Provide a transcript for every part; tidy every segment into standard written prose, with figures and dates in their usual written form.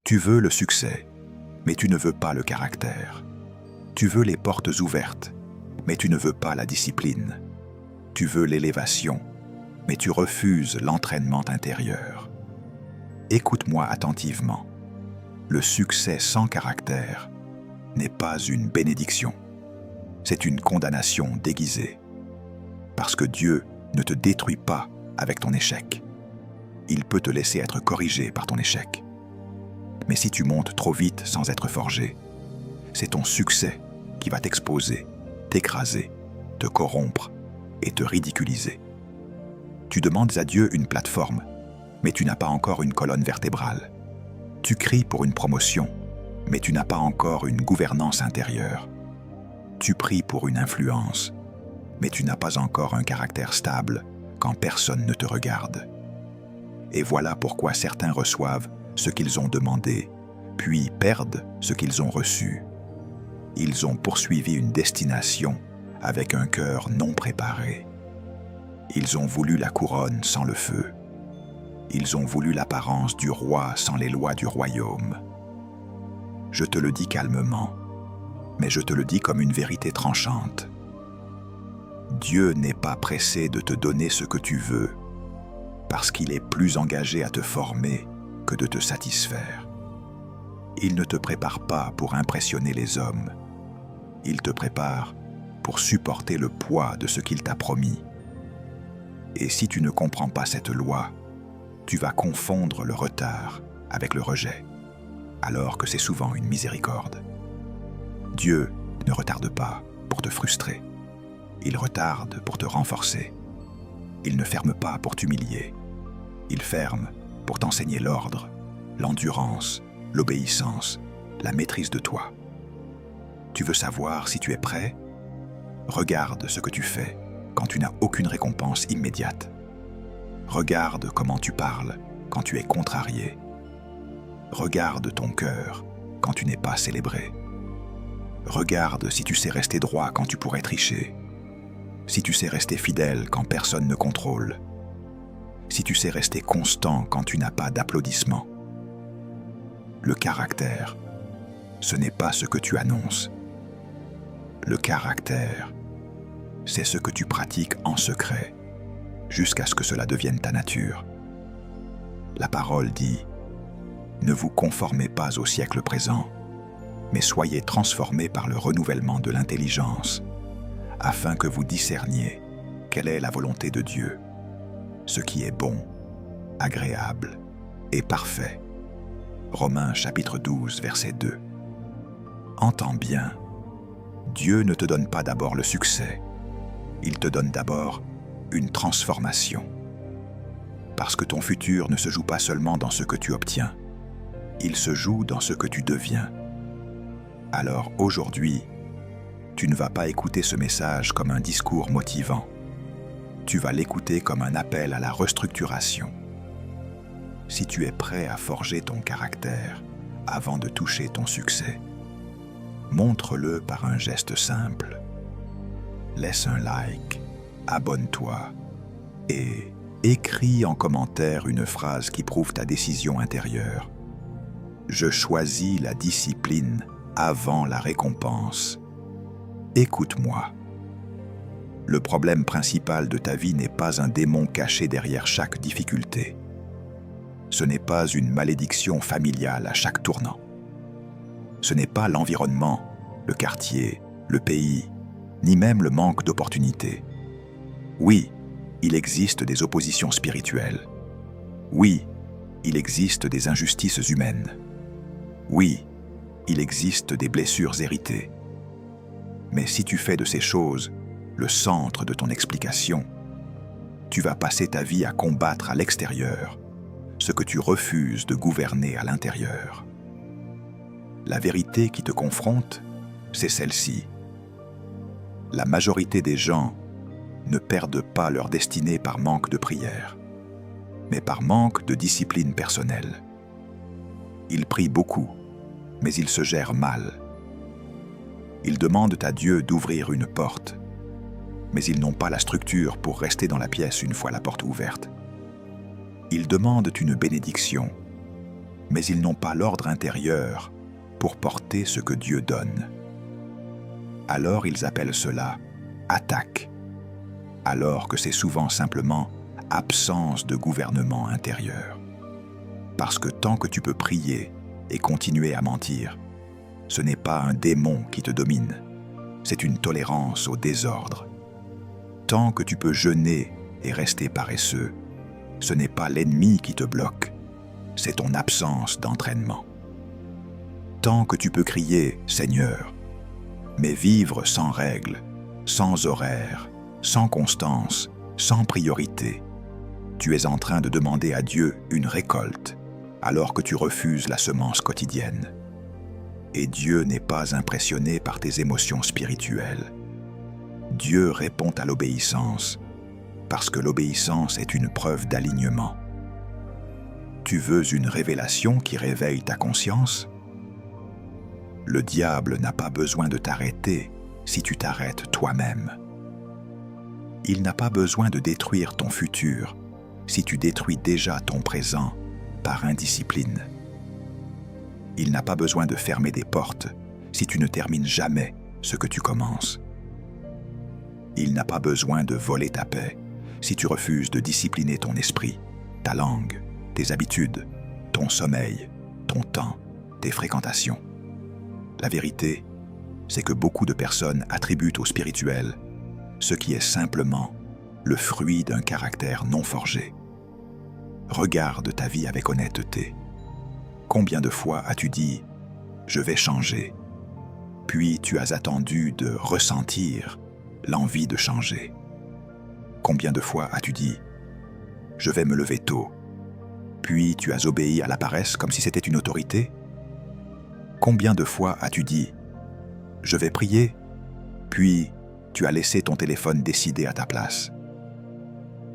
Tu veux le succès, mais tu ne veux pas le caractère. Tu veux les portes ouvertes, mais tu ne veux pas la discipline. Tu veux l'élévation, mais tu refuses l'entraînement intérieur. Écoute-moi attentivement. Le succès sans caractère n'est pas une bénédiction. C'est une condamnation déguisée. Parce que Dieu ne te détruit pas avec ton échec. Il peut te laisser être corrigé par ton échec. Mais si tu montes trop vite sans être forgé, c'est ton succès qui va t'exposer, t'écraser, te corrompre et te ridiculiser. Tu demandes à Dieu une plateforme, mais tu n'as pas encore une colonne vertébrale. Tu cries pour une promotion, mais tu n'as pas encore une gouvernance intérieure. Tu pries pour une influence, mais tu n'as pas encore un caractère stable quand personne ne te regarde. Et voilà pourquoi certains reçoivent ce qu'ils ont demandé, puis perdent ce qu'ils ont reçu. Ils ont poursuivi une destination avec un cœur non préparé. Ils ont voulu la couronne sans le feu. Ils ont voulu l'apparence du roi sans les lois du royaume. Je te le dis calmement, mais je te le dis comme une vérité tranchante. Dieu n'est pas pressé de te donner ce que tu veux, parce qu'il est plus engagé à te former que de te satisfaire. Il ne te prépare pas pour impressionner les hommes. Il te prépare pour supporter le poids de ce qu'il t'a promis. Et si tu ne comprends pas cette loi, tu vas confondre le retard avec le rejet, alors que c'est souvent une miséricorde. Dieu ne retarde pas pour te frustrer. Il retarde pour te renforcer. Il ne ferme pas pour t'humilier. Il ferme pour t'enseigner l'ordre, l'endurance, l'obéissance, la maîtrise de toi. Tu veux savoir si tu es prêt? Regarde ce que tu fais quand tu n'as aucune récompense immédiate. Regarde comment tu parles quand tu es contrarié. Regarde ton cœur quand tu n'es pas célébré. Regarde si tu sais rester droit quand tu pourrais tricher. Si tu sais rester fidèle quand personne ne contrôle. Si tu sais rester constant quand tu n'as pas d'applaudissements. Le caractère, ce n'est pas ce que tu annonces. Le caractère, c'est ce que tu pratiques en secret, jusqu'à ce que cela devienne ta nature. La parole dit « Ne vous conformez pas au siècle présent, mais soyez transformés par le renouvellement de l'intelligence, afin que vous discerniez quelle est la volonté de Dieu, ce qui est bon, agréable et parfait. » Romains chapitre 12, verset 2. Entends bien, Dieu ne te donne pas d'abord le succès, il te donne d'abord une transformation. Parce que ton futur ne se joue pas seulement dans ce que tu obtiens, il se joue dans ce que tu deviens. Alors aujourd'hui, tu ne vas pas écouter ce message comme un discours motivant. Tu vas l'écouter comme un appel à la restructuration. Si tu es prêt à forger ton caractère avant de toucher ton succès, montre-le par un geste simple. Laisse un like, abonne-toi et écris en commentaire une phrase qui prouve ta décision intérieure. Je choisis la discipline avant la récompense. Écoute-moi. Le problème principal de ta vie n'est pas un démon caché derrière chaque difficulté. Ce n'est pas une malédiction familiale à chaque tournant. Ce n'est pas l'environnement, le quartier, le pays, ni même le manque d'opportunités. Oui, il existe des oppositions spirituelles. Oui, il existe des injustices humaines. Oui, il existe des blessures héritées. Mais si tu fais de ces choses le centre de ton explication, tu vas passer ta vie à combattre à l'extérieur ce que tu refuses de gouverner à l'intérieur. La vérité qui te confronte, c'est celle-ci. La majorité des gens ne perdent pas leur destinée par manque de prière, mais par manque de discipline personnelle. Ils prient beaucoup, mais ils se gèrent mal. Ils demandent à Dieu d'ouvrir une porte, mais ils n'ont pas la structure pour rester dans la pièce une fois la porte ouverte. Ils demandent une bénédiction, mais ils n'ont pas l'ordre intérieur pour porter ce que Dieu donne. Alors ils appellent cela attaque, alors que c'est souvent simplement absence de gouvernement intérieur. Parce que tant que tu peux prier et continuer à mentir, ce n'est pas un démon qui te domine, c'est une tolérance au désordre. Tant que tu peux jeûner et rester paresseux, ce n'est pas l'ennemi qui te bloque, c'est ton absence d'entraînement. Tant que tu peux crier « Seigneur », mais vivre sans règles, sans horaire, sans constance, sans priorité, tu es en train de demander à Dieu une récolte, alors que tu refuses la semence quotidienne. Et Dieu n'est pas impressionné par tes émotions spirituelles. Dieu répond à l'obéissance, parce que l'obéissance est une preuve d'alignement. Tu veux une révélation qui réveille ta conscience? Le diable n'a pas besoin de t'arrêter si tu t'arrêtes toi-même. Il n'a pas besoin de détruire ton futur si tu détruis déjà ton présent par indiscipline. Il n'a pas besoin de fermer des portes si tu ne termines jamais ce que tu commences. Il n'a pas besoin de voler ta paix si tu refuses de discipliner ton esprit, ta langue, tes habitudes, ton sommeil, ton temps, tes fréquentations. La vérité, c'est que beaucoup de personnes attribuent au spirituel ce qui est simplement le fruit d'un caractère non forgé. Regarde ta vie avec honnêteté. Combien de fois as-tu dit « je vais changer » puis tu as attendu de ressentir l'envie de changer? Combien de fois as-tu dit « je vais me lever tôt » puis tu as obéi à la paresse comme si c'était une autorité? Combien de fois as-tu dit « je vais prier » puis tu as laissé ton téléphone décider à ta place?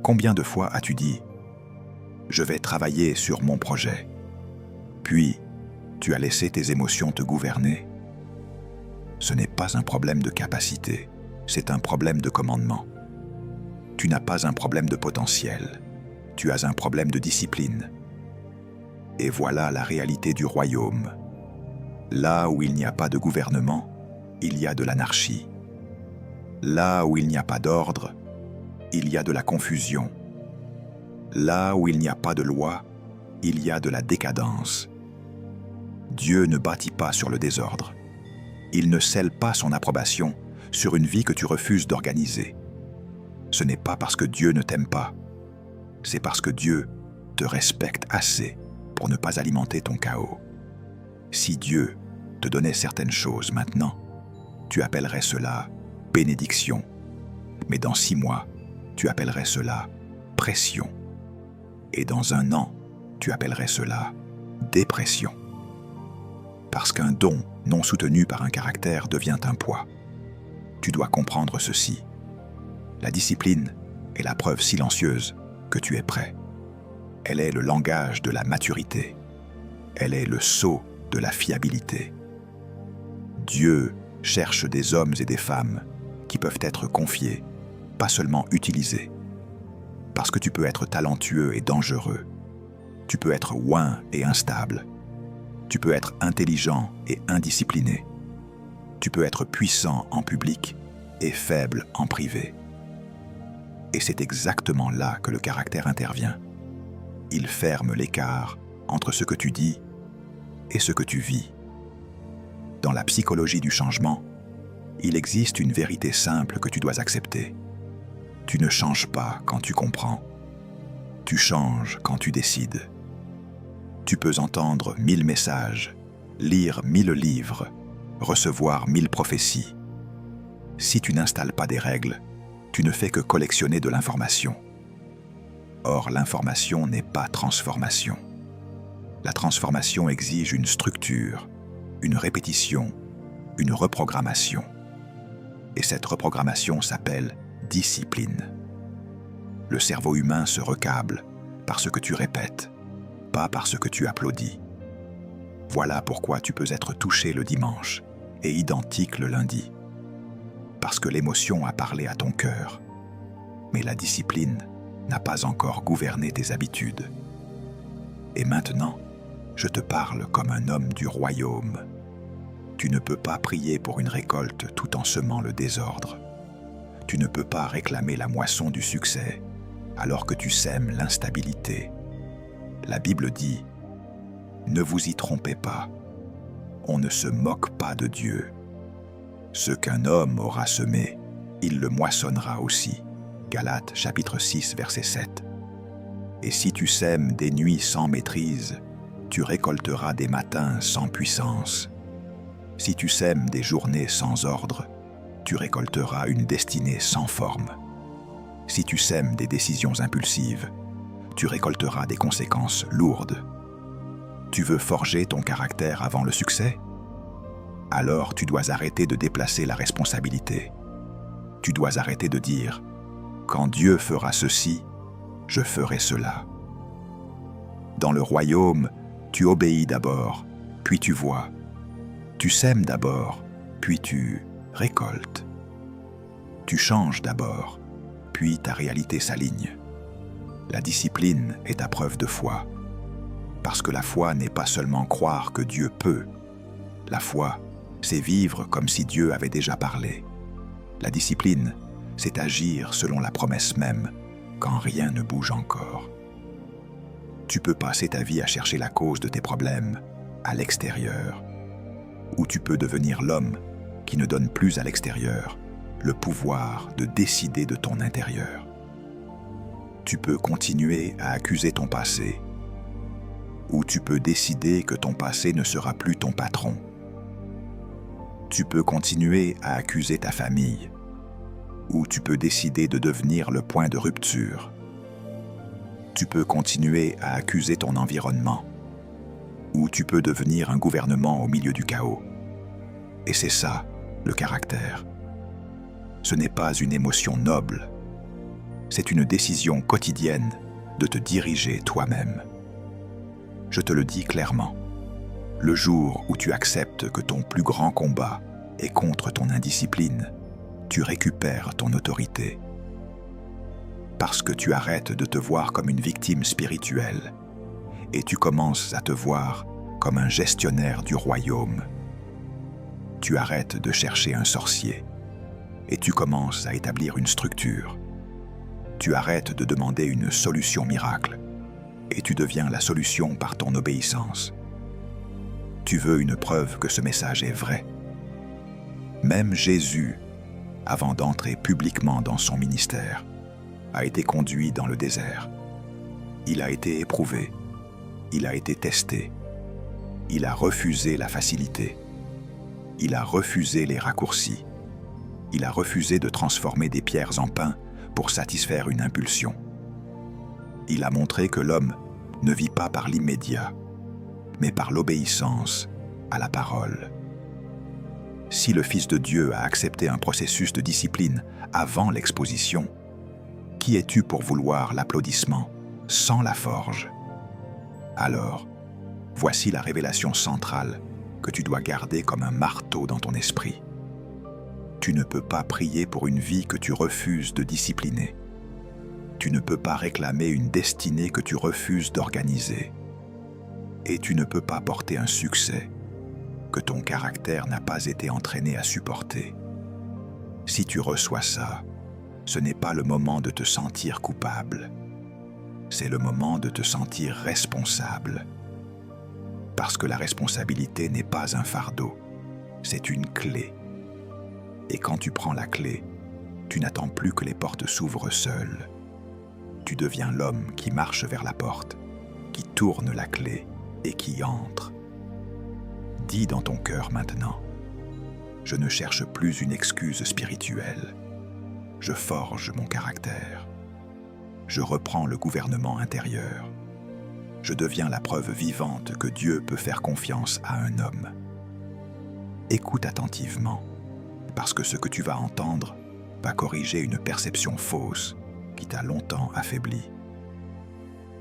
Combien de fois as-tu dit « je vais travailler sur mon projet » puis tu as laissé tes émotions te gouverner? Ce n'est pas un problème de capacité, c'est un problème de commandement. Tu n'as pas un problème de potentiel, tu as un problème de discipline. Et voilà la réalité du royaume. Là où il n'y a pas de gouvernement, il y a de l'anarchie. Là où il n'y a pas d'ordre, il y a de la confusion. Là où il n'y a pas de loi, il y a de la décadence. Dieu ne bâtit pas sur le désordre. Il ne scelle pas son approbation sur une vie que tu refuses d'organiser. Ce n'est pas parce que Dieu ne t'aime pas, c'est parce que Dieu te respecte assez pour ne pas alimenter ton chaos. Si Dieu te donnait certaines choses maintenant, tu appellerais cela bénédiction. Mais dans 6 mois, tu appellerais cela pression. Et dans 1 an, tu appellerais cela dépression. Parce qu'un don non soutenu par un caractère devient un poids. Tu dois comprendre ceci. La discipline est la preuve silencieuse que tu es prêt. Elle est le langage de la maturité. Elle est le sceau de la fiabilité. Dieu cherche des hommes et des femmes qui peuvent être confiés, pas seulement utilisés. Parce que tu peux être talentueux et dangereux. Tu peux être oint et instable. Tu peux être intelligent et indiscipliné. Tu peux être puissant en public et faible en privé. Et c'est exactement là que le caractère intervient. Il ferme l'écart entre ce que tu dis et ce que tu vis. Dans la psychologie du changement, il existe une vérité simple que tu dois accepter. Tu ne changes pas quand tu comprends. Tu changes quand tu décides. Tu peux entendre 1000 messages, lire 1000 livres, recevoir 1000 prophéties. Si tu n'installes pas des règles, tu ne fais que collectionner de l'information. Or, l'information n'est pas transformation. La transformation exige une structure, une répétition, une reprogrammation. Et cette reprogrammation s'appelle discipline. Le cerveau humain se recable par ce que tu répètes, pas par ce que tu applaudis. Voilà pourquoi tu peux être touché le dimanche et identique le lundi. Parce que l'émotion a parlé à ton cœur, mais la discipline n'a pas encore gouverné tes habitudes. Et maintenant, Je te parle comme un homme du royaume. Tu ne peux pas prier pour une récolte tout en semant le désordre. Tu ne peux pas réclamer la moisson du succès alors que tu sèmes l'instabilité. La Bible dit « Ne vous y trompez pas, on ne se moque pas de Dieu. Ce qu'un homme aura semé, il le moissonnera aussi. » Galates chapitre 6, verset 7. Et si tu sèmes des nuits sans maîtrise, tu récolteras des matins sans puissance. Si tu sèmes des journées sans ordre, tu récolteras une destinée sans forme. Si tu sèmes des décisions impulsives, tu récolteras des conséquences lourdes. Tu veux forger ton caractère avant le succès? Alors tu dois arrêter de déplacer la responsabilité. Tu dois arrêter de dire « Quand Dieu fera ceci, je ferai cela. » Dans le royaume, tu obéis d'abord, puis tu vois. Tu sèmes d'abord, puis tu récoltes. Tu changes d'abord, puis ta réalité s'aligne. La discipline est ta preuve de foi. Parce que la foi n'est pas seulement croire que Dieu peut. La foi, c'est vivre comme si Dieu avait déjà parlé. La discipline, c'est agir selon la promesse même, quand rien ne bouge encore. Tu peux passer ta vie à chercher la cause de tes problèmes à l'extérieur, ou tu peux devenir l'homme qui ne donne plus à l'extérieur le pouvoir de décider de ton intérieur. Tu peux continuer à accuser ton passé, ou tu peux décider que ton passé ne sera plus ton patron. Tu peux continuer à accuser ta famille, ou tu peux décider de devenir le point de rupture. Tu peux continuer à accuser ton environnement, ou tu peux devenir un gouvernement au milieu du chaos. Et c'est ça, le caractère. Ce n'est pas une émotion noble, c'est une décision quotidienne de te diriger toi-même. Je te le dis clairement, le jour où tu acceptes que ton plus grand combat est contre ton indiscipline, tu récupères ton autorité. Parce que tu arrêtes de te voir comme une victime spirituelle et tu commences à te voir comme un gestionnaire du royaume. Tu arrêtes de chercher un sorcier et tu commences à établir une structure. Tu arrêtes de demander une solution miracle et tu deviens la solution par ton obéissance. Tu veux une preuve que ce message est vrai. Même Jésus, avant d'entrer publiquement dans son ministère, a été conduit dans le désert. Il a été éprouvé, il a été testé, il a refusé la facilité, il a refusé les raccourcis, il a refusé de transformer des pierres en pain pour satisfaire une impulsion. Il a montré que l'homme ne vit pas par l'immédiat, mais par l'obéissance à la parole. Si le Fils de Dieu a accepté un processus de discipline avant l'exposition, qui es-tu pour vouloir l'applaudissement sans la forge? Alors, voici la révélation centrale que tu dois garder comme un marteau dans ton esprit. Tu ne peux pas prier pour une vie que tu refuses de discipliner. Tu ne peux pas réclamer une destinée que tu refuses d'organiser. Et tu ne peux pas porter un succès que ton caractère n'a pas été entraîné à supporter. Si tu reçois ça, ce n'est pas le moment de te sentir coupable. C'est le moment de te sentir responsable. Parce que la responsabilité n'est pas un fardeau, c'est une clé. Et quand tu prends la clé, tu n'attends plus que les portes s'ouvrent seules. Tu deviens l'homme qui marche vers la porte, qui tourne la clé et qui entre. Dis dans ton cœur maintenant, je ne cherche plus une excuse spirituelle. Je forge mon caractère. Je reprends le gouvernement intérieur. Je deviens la preuve vivante que Dieu peut faire confiance à un homme. Écoute attentivement, parce que ce que tu vas entendre va corriger une perception fausse qui t'a longtemps affaibli.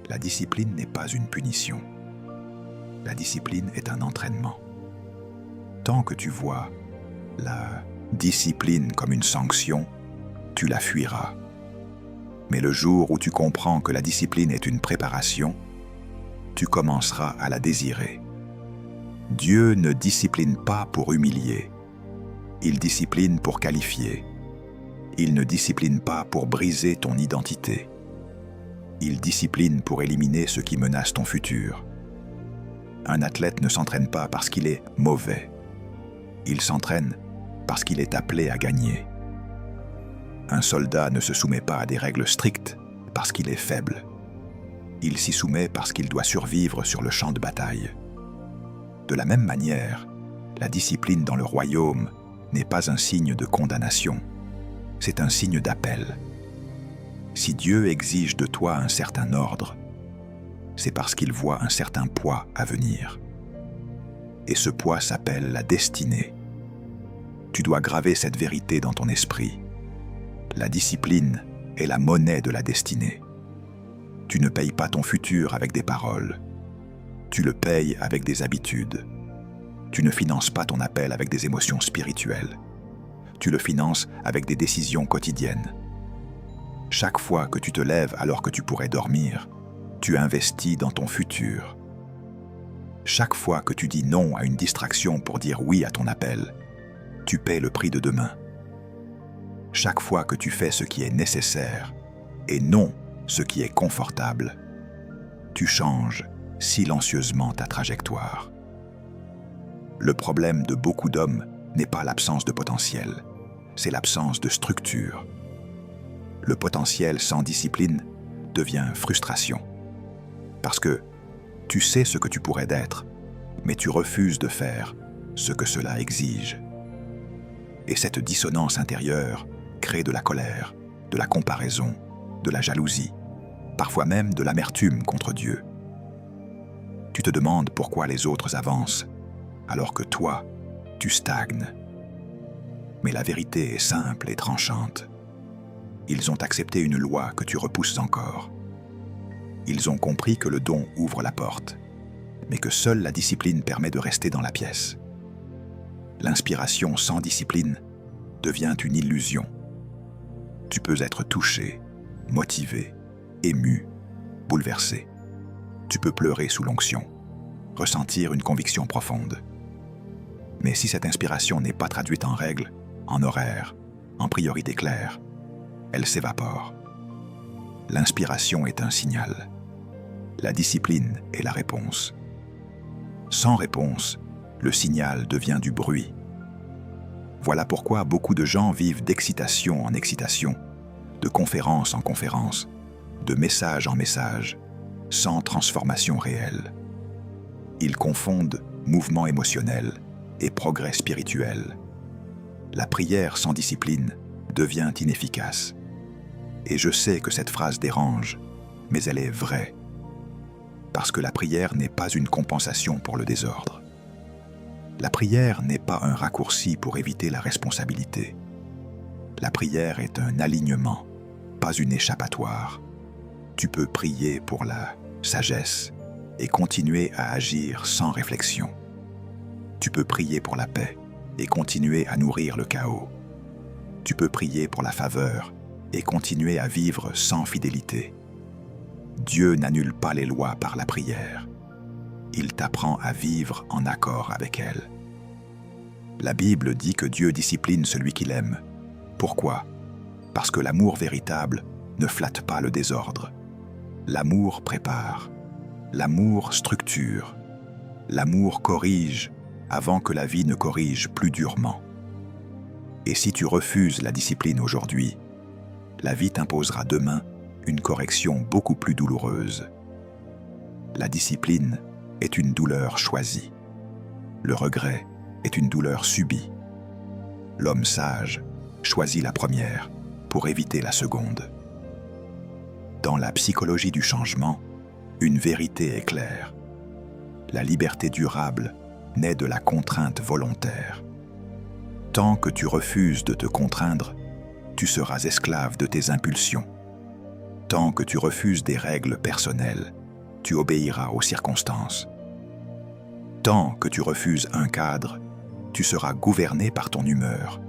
La discipline n'est pas une punition. La discipline est un entraînement. Tant que tu vois la discipline comme une sanction, tu la fuiras. Mais le jour où tu comprends que la discipline est une préparation, tu commenceras à la désirer. Dieu ne discipline pas pour humilier. Il discipline pour qualifier. Il ne discipline pas pour briser ton identité. Il discipline pour éliminer ce qui menace ton futur. Un athlète ne s'entraîne pas parce qu'il est mauvais. Il s'entraîne parce qu'il est appelé à gagner. Un soldat ne se soumet pas à des règles strictes parce qu'il est faible. Il s'y soumet parce qu'il doit survivre sur le champ de bataille. De la même manière, la discipline dans le royaume n'est pas un signe de condamnation, c'est un signe d'appel. Si Dieu exige de toi un certain ordre, c'est parce qu'il voit un certain poids à venir. Et ce poids s'appelle la destinée. Tu dois graver cette vérité dans ton esprit. La discipline est la monnaie de la destinée. Tu ne payes pas ton futur avec des paroles. Tu le payes avec des habitudes. Tu ne finances pas ton appel avec des émotions spirituelles. Tu le finances avec des décisions quotidiennes. Chaque fois que tu te lèves alors que tu pourrais dormir, tu investis dans ton futur. Chaque fois que tu dis non à une distraction pour dire oui à ton appel, tu paies le prix de demain. Chaque fois que tu fais ce qui est nécessaire et non ce qui est confortable, tu changes silencieusement ta trajectoire. Le problème de beaucoup d'hommes n'est pas l'absence de potentiel, c'est l'absence de structure. Le potentiel sans discipline devient frustration. Parce que tu sais ce que tu pourrais être, mais tu refuses de faire ce que cela exige. Et cette dissonance intérieure crée de la colère, de la comparaison, de la jalousie, parfois même de l'amertume contre Dieu. Tu te demandes pourquoi les autres avancent, alors que toi, tu stagnes. Mais la vérité est simple et tranchante. Ils ont accepté une loi que tu repousses encore. Ils ont compris que le don ouvre la porte, mais que seule la discipline permet de rester dans la pièce. L'inspiration sans discipline devient une illusion. Tu peux être touché, motivé, ému, bouleversé. Tu peux pleurer sous l'onction, ressentir une conviction profonde. Mais si cette inspiration n'est pas traduite en règles, en horaires, en priorités claires, elle s'évapore. L'inspiration est un signal. La discipline est la réponse. Sans réponse, le signal devient du bruit. Voilà pourquoi beaucoup de gens vivent d'excitation en excitation, de conférence en conférence, de message en message, sans transformation réelle. Ils confondent mouvement émotionnel et progrès spirituel. La prière sans discipline devient inefficace. Et je sais que cette phrase dérange, mais elle est vraie. Parce que la prière n'est pas une compensation pour le désordre. La prière n'est pas un raccourci pour éviter la responsabilité. La prière est un alignement, pas une échappatoire. Tu peux prier pour la sagesse et continuer à agir sans réflexion. Tu peux prier pour la paix et continuer à nourrir le chaos. Tu peux prier pour la faveur et continuer à vivre sans fidélité. Dieu n'annule pas les lois par la prière. Il t'apprend à vivre en accord avec elles. La Bible dit que Dieu discipline celui qu'il aime. Pourquoi? Parce que l'amour véritable ne flatte pas le désordre. L'amour prépare. L'amour structure. L'amour corrige avant que la vie ne corrige plus durement. Et si tu refuses la discipline aujourd'hui, la vie t'imposera demain une correction beaucoup plus douloureuse. La discipline est une douleur choisie. Le regret est une douleur subie. L'homme sage choisit la première pour éviter la seconde. Dans la psychologie du changement, une vérité est claire. La liberté durable naît de la contrainte volontaire. Tant que tu refuses de te contraindre, tu seras esclave de tes impulsions. Tant que tu refuses des règles personnelles, tu obéiras aux circonstances. Tant que tu refuses un cadre, tu seras gouverné par ton humeur.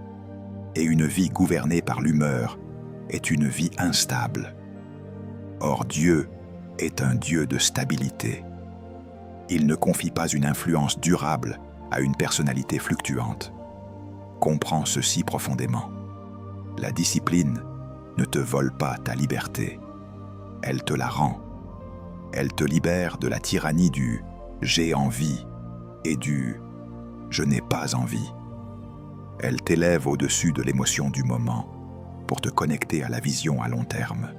Et une vie gouvernée par l'humeur est une vie instable. Or Dieu est un Dieu de stabilité. Il ne confie pas une influence durable à une personnalité fluctuante. Comprends ceci profondément. La discipline ne te vole pas ta liberté. Elle te la rend. Elle te libère de la tyrannie du « j'ai envie » et du « je n'ai pas envie ». Elle t'élève au-dessus de l'émotion du moment pour te connecter à la vision à long terme.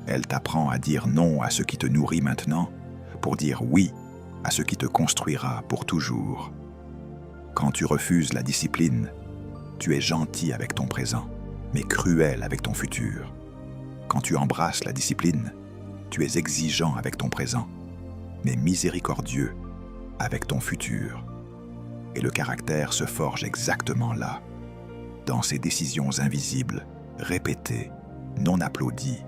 Elle t'apprend à dire non à ce qui te nourrit maintenant pour dire oui à ce qui te construira pour toujours. Quand tu refuses la discipline, tu es gentil avec ton présent, mais cruel avec ton futur. Quand tu embrasses la discipline, tu es exigeant avec ton présent, mais miséricordieux avec ton futur. Et le caractère se forge exactement là, dans ces décisions invisibles, répétées, non applaudies,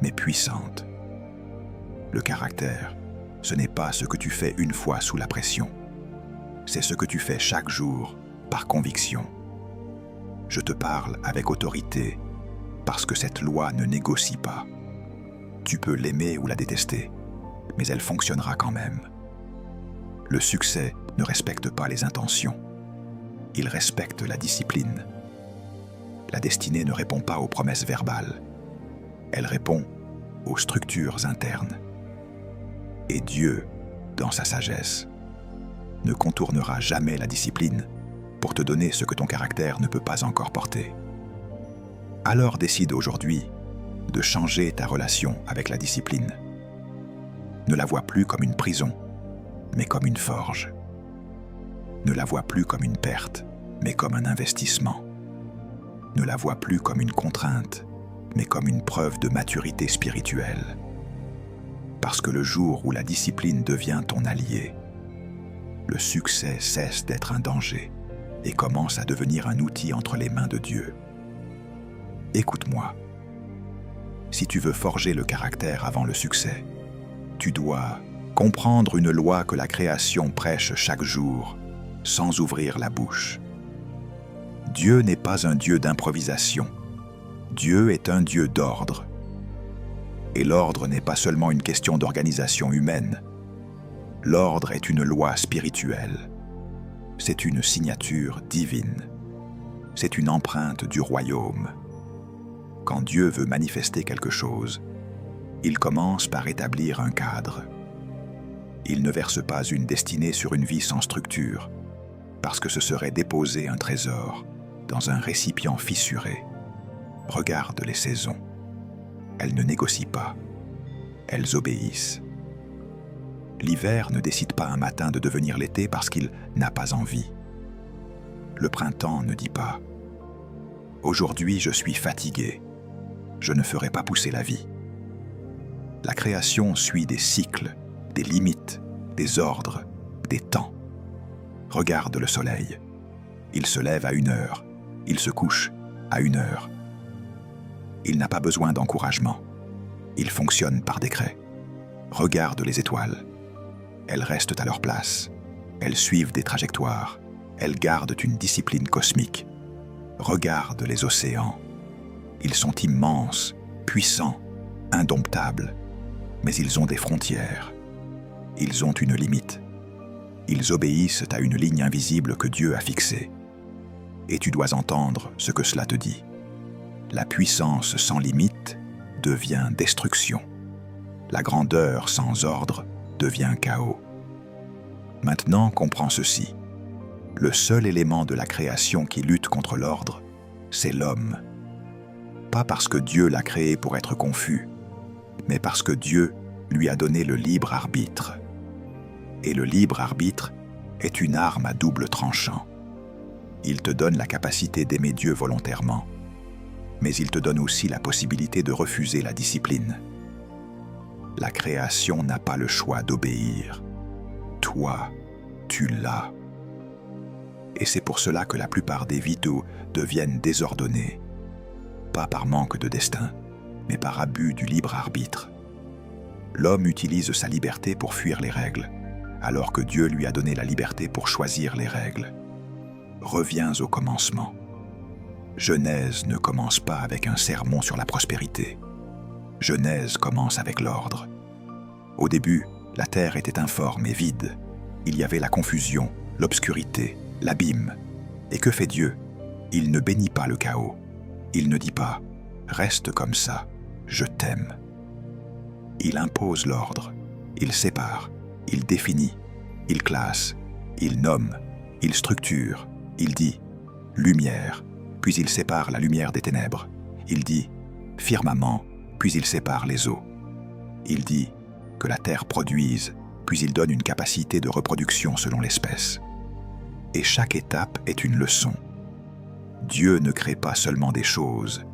mais puissantes. Le caractère, ce n'est pas ce que tu fais une fois sous la pression. C'est ce que tu fais chaque jour, par conviction. Je te parle avec autorité, parce que cette loi ne négocie pas. Tu peux l'aimer ou la détester, mais elle fonctionnera quand même. Le succès ne respecte pas les intentions. Il respecte la discipline. La destinée ne répond pas aux promesses verbales. Elle répond aux structures internes. Et Dieu, dans sa sagesse, ne contournera jamais la discipline pour te donner ce que ton caractère ne peut pas encore porter. Alors décide aujourd'hui de changer ta relation avec la discipline. Ne la vois plus comme une prison, mais comme une forge. Ne la vois plus comme une perte, mais comme un investissement. Ne la vois plus comme une contrainte, mais comme une preuve de maturité spirituelle. Parce que le jour où la discipline devient ton allié, le succès cesse d'être un danger et commence à devenir un outil entre les mains de Dieu. Écoute-moi. Si tu veux forger le caractère avant le succès, tu dois comprendre une loi que la création prêche chaque jour, sans ouvrir la bouche. Dieu n'est pas un Dieu d'improvisation. Dieu est un Dieu d'ordre. Et l'ordre n'est pas seulement une question d'organisation humaine. L'ordre est une loi spirituelle. C'est une signature divine. C'est une empreinte du royaume. Quand Dieu veut manifester quelque chose, il commence par établir un cadre. Il ne verse pas une destinée sur une vie sans structure, parce que ce serait déposer un trésor dans un récipient fissuré. Regarde les saisons. Elles ne négocient pas. Elles obéissent. L'hiver ne décide pas un matin de devenir l'été parce qu'il n'a pas envie. Le printemps ne dit pas « Aujourd'hui, je suis fatigué. Je ne ferai pas pousser la vie. » La création suit des cycles, des limites, des ordres, des temps. Regarde le soleil. Il se lève à 1 heure. Il se couche à 1 heure. Il n'a pas besoin d'encouragement. Il fonctionne par décret. Regarde les étoiles. Elles restent à leur place. Elles suivent des trajectoires. Elles gardent une discipline cosmique. Regarde les océans. Ils sont immenses, puissants, indomptables. Mais ils ont des frontières. Ils ont une limite. Ils obéissent à une ligne invisible que Dieu a fixée. Et tu dois entendre ce que cela te dit. La puissance sans limite devient destruction. La grandeur sans ordre devient chaos. Maintenant, comprends ceci. Le seul élément de la création qui lutte contre l'ordre, c'est l'homme. Pas parce que Dieu l'a créé pour être confus, mais parce que Dieu lui a donné le libre arbitre. Et le libre arbitre est une arme à double tranchant. Il te donne la capacité d'aimer Dieu volontairement, mais il te donne aussi la possibilité de refuser la discipline. La création n'a pas le choix d'obéir. Toi, tu l'as. Et c'est pour cela que la plupart des vies deviennent désordonnées, pas par manque de destin, mais par abus du libre arbitre. L'homme utilise sa liberté pour fuir les règles, alors que Dieu lui a donné la liberté pour choisir les règles. Reviens au commencement. Genèse ne commence pas avec un sermon sur la prospérité. Genèse commence avec l'ordre. Au début, La terre était informe et vide. Il y avait la confusion, l'obscurité, l'abîme. Et que fait Dieu? Il ne bénit pas le chaos. Il ne dit pas « Reste comme ça, je t'aime ». Il impose l'ordre. Il sépare. Il définit. Il classe. Il nomme. Il structure. Il dit « Lumière », puis il sépare la lumière des ténèbres. Il dit « Firmament », puis il sépare les eaux. Il dit que la terre produise, puis il donne une capacité de reproduction selon l'espèce. Et chaque étape est une leçon. Dieu ne crée pas seulement des choses,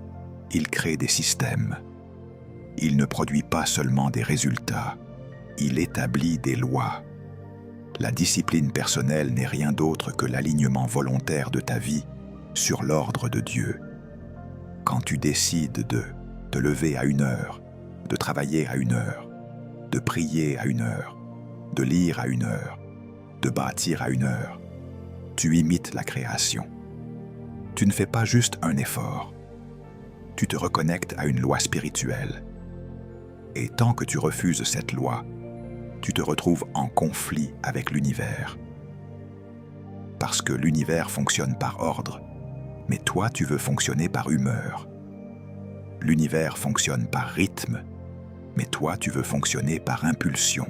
il crée des systèmes. Il ne produit pas seulement des résultats, il établit des lois. La discipline personnelle n'est rien d'autre que l'alignement volontaire de ta vie sur l'ordre de Dieu. Quand tu décides de te lever à 1 heure, de travailler à 1 heure, de prier à 1 heure, de lire à 1 heure, de bâtir à 1 heure, tu imites la création. Tu ne fais pas juste un effort. Tu te reconnectes à une loi spirituelle. Et tant que tu refuses cette loi, tu te retrouves en conflit avec l'univers. Parce que l'univers fonctionne par ordre, mais toi tu veux fonctionner par humeur. L'univers fonctionne par rythme, mais toi tu veux fonctionner par impulsion.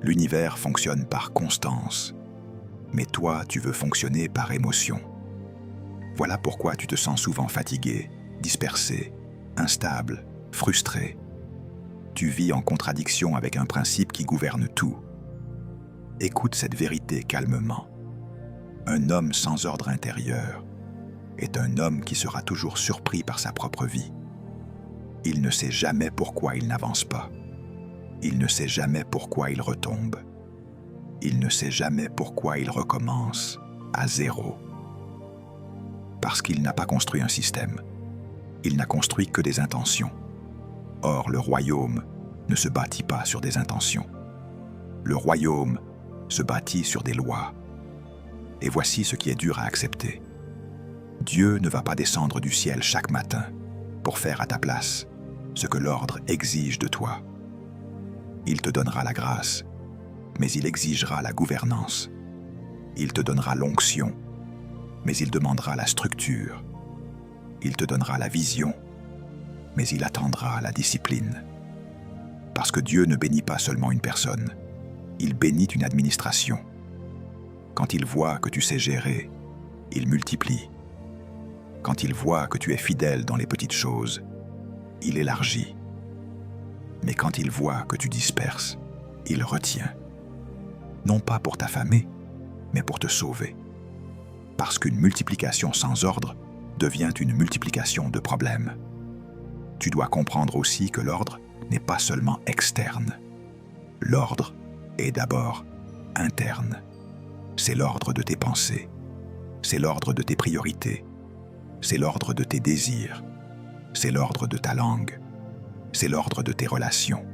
L'univers fonctionne par constance, mais toi tu veux fonctionner par émotion. Voilà pourquoi tu te sens souvent fatigué, dispersé, instable, frustré. Tu vis en contradiction avec un principe qui gouverne tout. Écoute cette vérité calmement. Un homme sans ordre intérieur est un homme qui sera toujours surpris par sa propre vie. Il ne sait jamais pourquoi il n'avance pas. Il ne sait jamais pourquoi il retombe. Il ne sait jamais pourquoi il recommence à zéro. Parce qu'il n'a pas construit un système. Il n'a construit que des intentions. Or, le royaume ne se bâtit pas sur des intentions. Le royaume se bâtit sur des lois. Et voici ce qui est dur à accepter. Dieu ne va pas descendre du ciel chaque matin pour faire à ta place ce que l'ordre exige de toi. Il te donnera la grâce, mais il exigera la gouvernance. Il te donnera l'onction, mais il demandera la structure. Il te donnera la vision, mais il attendra la discipline. Parce que Dieu ne bénit pas seulement une personne, il bénit une administration. Quand il voit que tu sais gérer, il multiplie. Quand il voit que tu es fidèle dans les petites choses, il élargit. Mais quand il voit que tu disperses, il retient. Non pas pour t'affamer, mais pour te sauver. Parce qu'une multiplication sans ordre devient une multiplication de problèmes. Tu dois comprendre aussi que l'ordre n'est pas seulement externe. L'ordre est d'abord interne. C'est l'ordre de tes pensées. C'est l'ordre de tes priorités. C'est l'ordre de tes désirs. C'est l'ordre de ta langue. C'est l'ordre de tes relations.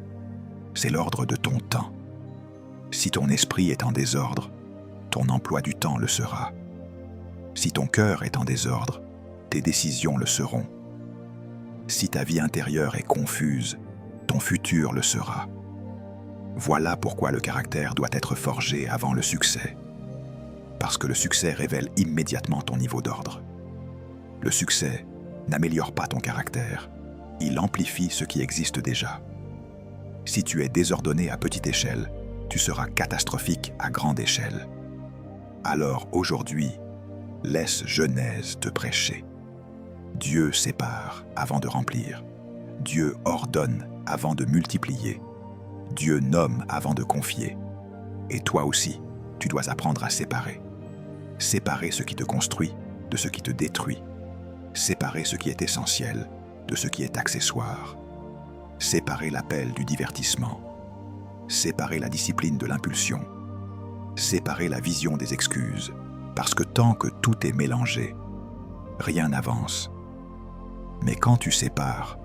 C'est l'ordre de ton temps. Si ton esprit est en désordre, ton emploi du temps le sera. Si ton cœur est en désordre, tes décisions le seront. Si ta vie intérieure est confuse, ton futur le sera. Voilà pourquoi le caractère doit être forgé avant le succès. Parce que le succès révèle immédiatement ton niveau d'ordre. Le succès n'améliore pas ton caractère, il amplifie ce qui existe déjà. Si tu es désordonné à petite échelle, tu seras catastrophique à grande échelle. Alors aujourd'hui, laisse Genèse te prêcher. Dieu sépare avant de remplir. Dieu ordonne avant de multiplier. Dieu nomme avant de confier. Et toi aussi, tu dois apprendre à séparer. Séparer ce qui te construit de ce qui te détruit. Séparer ce qui est essentiel de ce qui est accessoire. Séparer l'appel du divertissement. Séparer la discipline de l'impulsion. Séparer la vision des excuses. Parce que tant que tout est mélangé, rien n'avance. Mais quand tu sépares,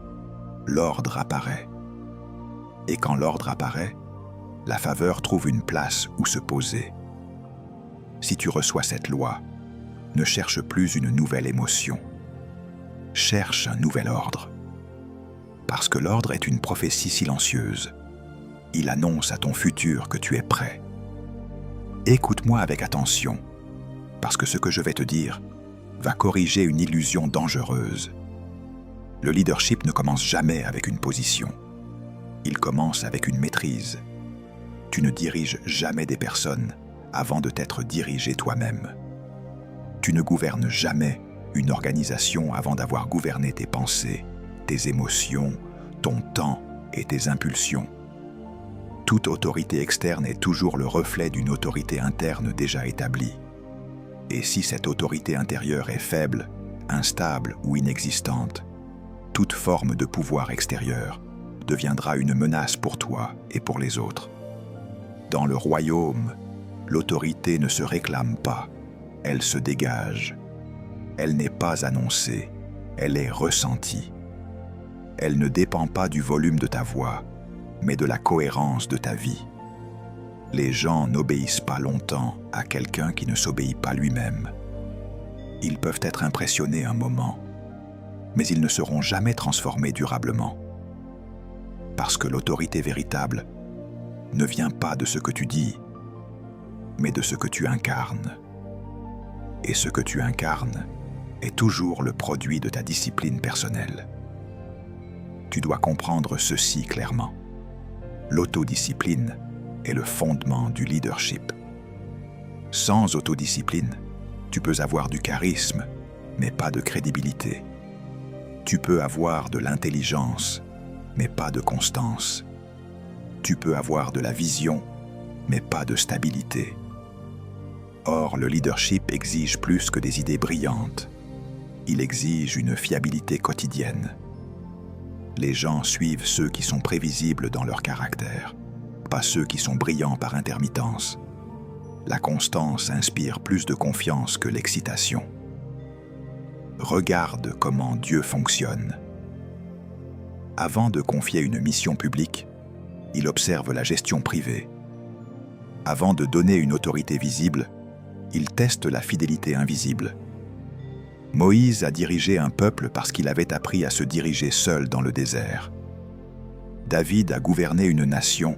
l'ordre apparaît. Et quand l'ordre apparaît, la faveur trouve une place où se poser. Si tu reçois cette loi, ne cherche plus une nouvelle émotion. Cherche un nouvel ordre. Parce que l'ordre est une prophétie silencieuse. Il annonce à ton futur que tu es prêt. Écoute-moi avec attention, parce que ce que je vais te dire va corriger une illusion dangereuse. Le leadership ne commence jamais avec une position. Il commence avec une maîtrise. Tu ne diriges jamais des personnes avant de t'être dirigé toi-même. Tu ne gouvernes jamais une organisation avant d'avoir gouverné tes pensées, tes émotions, ton temps et tes impulsions. Toute autorité externe est toujours le reflet d'une autorité interne déjà établie. Et si cette autorité intérieure est faible, instable ou inexistante, toute forme de pouvoir extérieur deviendra une menace pour toi et pour les autres. Dans le royaume, l'autorité ne se réclame pas, elle se dégage. Elle n'est pas annoncée, elle est ressentie. Elle ne dépend pas du volume de ta voix, mais de la cohérence de ta vie. Les gens n'obéissent pas longtemps à quelqu'un qui ne s'obéit pas lui-même. Ils peuvent être impressionnés un moment, mais ils ne seront jamais transformés durablement. Parce que l'autorité véritable ne vient pas de ce que tu dis, mais de ce que tu incarnes. Et ce que tu incarnes est toujours le produit de ta discipline personnelle. Tu dois comprendre ceci clairement. L'autodiscipline est le fondement du leadership. Sans autodiscipline, tu peux avoir du charisme, mais pas de crédibilité. Tu peux avoir de l'intelligence, mais pas de constance. Tu peux avoir de la vision, mais pas de stabilité. Or, le leadership exige plus que des idées brillantes. Il exige une fiabilité quotidienne. Les gens suivent ceux qui sont prévisibles dans leur caractère, pas ceux qui sont brillants par intermittence. La constance inspire plus de confiance que l'excitation. Regarde comment Dieu fonctionne. Avant de confier une mission publique, il observe la gestion privée. Avant de donner une autorité visible, il teste la fidélité invisible. Moïse a dirigé un peuple parce qu'il avait appris à se diriger seul dans le désert. David a gouverné une nation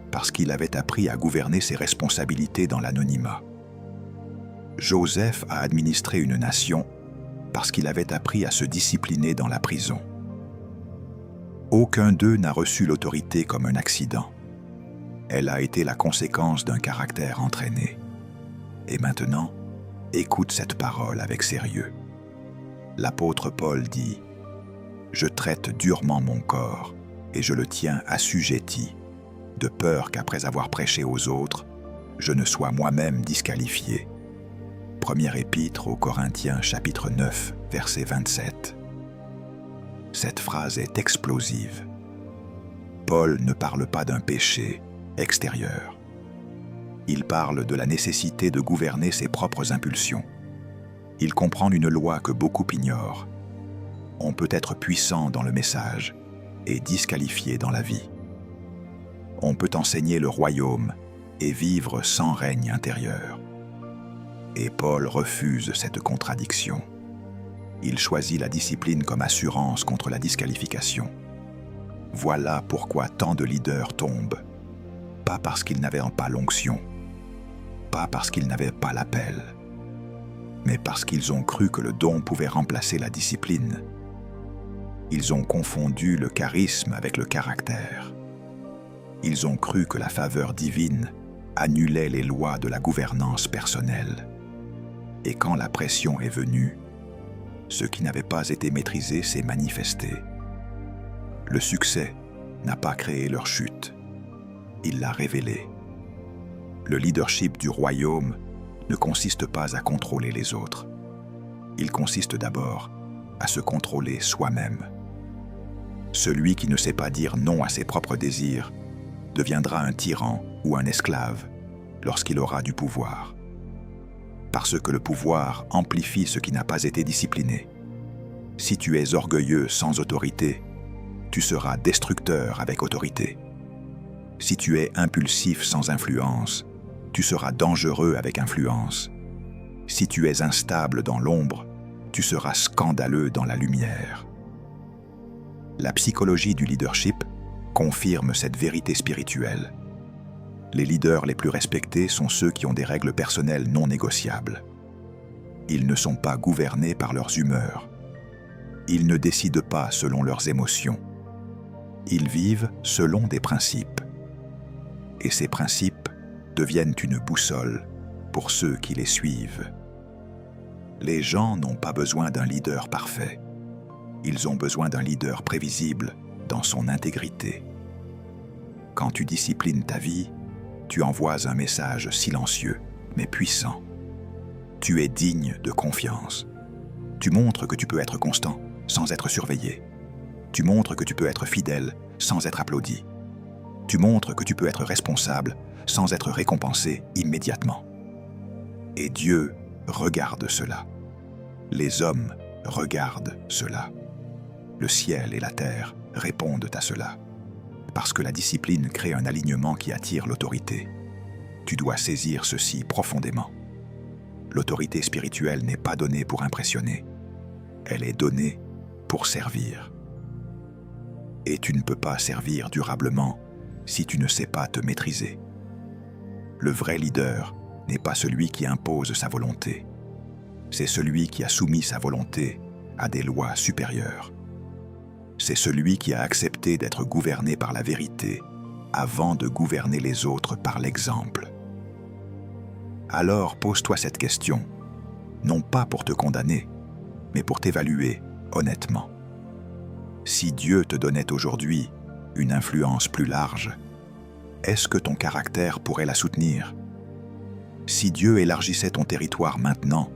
parce qu'il avait appris à gouverner ses responsabilités dans l'anonymat. Joseph a administré une nation parce qu'il avait appris à se discipliner dans la prison. Aucun d'eux n'a reçu l'autorité comme un accident. Elle a été la conséquence d'un caractère entraîné. Et maintenant, écoute cette parole avec sérieux. L'apôtre Paul dit « Je traite durement mon corps et je le tiens assujetti, de peur qu'après avoir prêché aux autres, je ne sois moi-même disqualifié. » Première épître aux Corinthiens, chapitre 9, verset 27. Cette phrase est explosive. Paul ne parle pas d'un péché extérieur. Il parle de la nécessité de gouverner ses propres impulsions. Il comprend une loi que beaucoup ignorent. On peut être puissant dans le message et disqualifié dans la vie. On peut enseigner le royaume et vivre sans règne intérieur. Et Paul refuse cette contradiction. Il choisit la discipline comme assurance contre la disqualification. Voilà pourquoi tant de leaders tombent. Pas parce qu'ils n'avaient pas l'onction, pas parce qu'ils n'avaient pas l'appel, mais parce qu'ils ont cru que le don pouvait remplacer la discipline. Ils ont confondu le charisme avec le caractère. Ils ont cru que la faveur divine annulait les lois de la gouvernance personnelle. Et quand la pression est venue, ce qui n'avait pas été maîtrisé s'est manifesté. Le succès n'a pas créé leur chute, il l'a révélée. Le leadership du royaume ne consiste pas à contrôler les autres. Il consiste d'abord à se contrôler soi-même. Celui qui ne sait pas dire non à ses propres désirs deviendra un tyran ou un esclave lorsqu'il aura du pouvoir. Parce que le pouvoir amplifie ce qui n'a pas été discipliné. Si tu es orgueilleux sans autorité, tu seras destructeur avec autorité. Si tu es impulsif sans influence, tu seras dangereux avec influence. Si tu es instable dans l'ombre, tu seras scandaleux dans la lumière. La psychologie du leadership confirme cette vérité spirituelle. Les leaders les plus respectés sont ceux qui ont des règles personnelles non négociables. Ils ne sont pas gouvernés par leurs humeurs. Ils ne décident pas selon leurs émotions. Ils vivent selon des principes. Et ces principes deviennent une boussole pour ceux qui les suivent. Les gens n'ont pas besoin d'un leader parfait. Ils ont besoin d'un leader prévisible dans son intégrité. Quand tu disciplines ta vie, tu envoies un message silencieux, mais puissant. Tu es digne de confiance. Tu montres que tu peux être constant sans être surveillé. Tu montres que tu peux être fidèle sans être applaudi. Tu montres que tu peux être responsable sans être récompensé immédiatement. Et Dieu regarde cela. Les hommes regardent cela. Le ciel et la terre répondent à cela. Parce que la discipline crée un alignement qui attire l'autorité. Tu dois saisir ceci profondément. L'autorité spirituelle n'est pas donnée pour impressionner. Elle est donnée pour servir. Et tu ne peux pas servir durablement si tu ne sais pas te maîtriser. Le vrai leader n'est pas celui qui impose sa volonté. C'est celui qui a soumis sa volonté à des lois supérieures. C'est celui qui a accepté d'être gouverné par la vérité avant de gouverner les autres par l'exemple. Alors pose-toi cette question, non pas pour te condamner, mais pour t'évaluer honnêtement. Si Dieu te donnait aujourd'hui une influence plus large, est-ce que ton caractère pourrait la soutenir? Si Dieu élargissait ton territoire maintenant,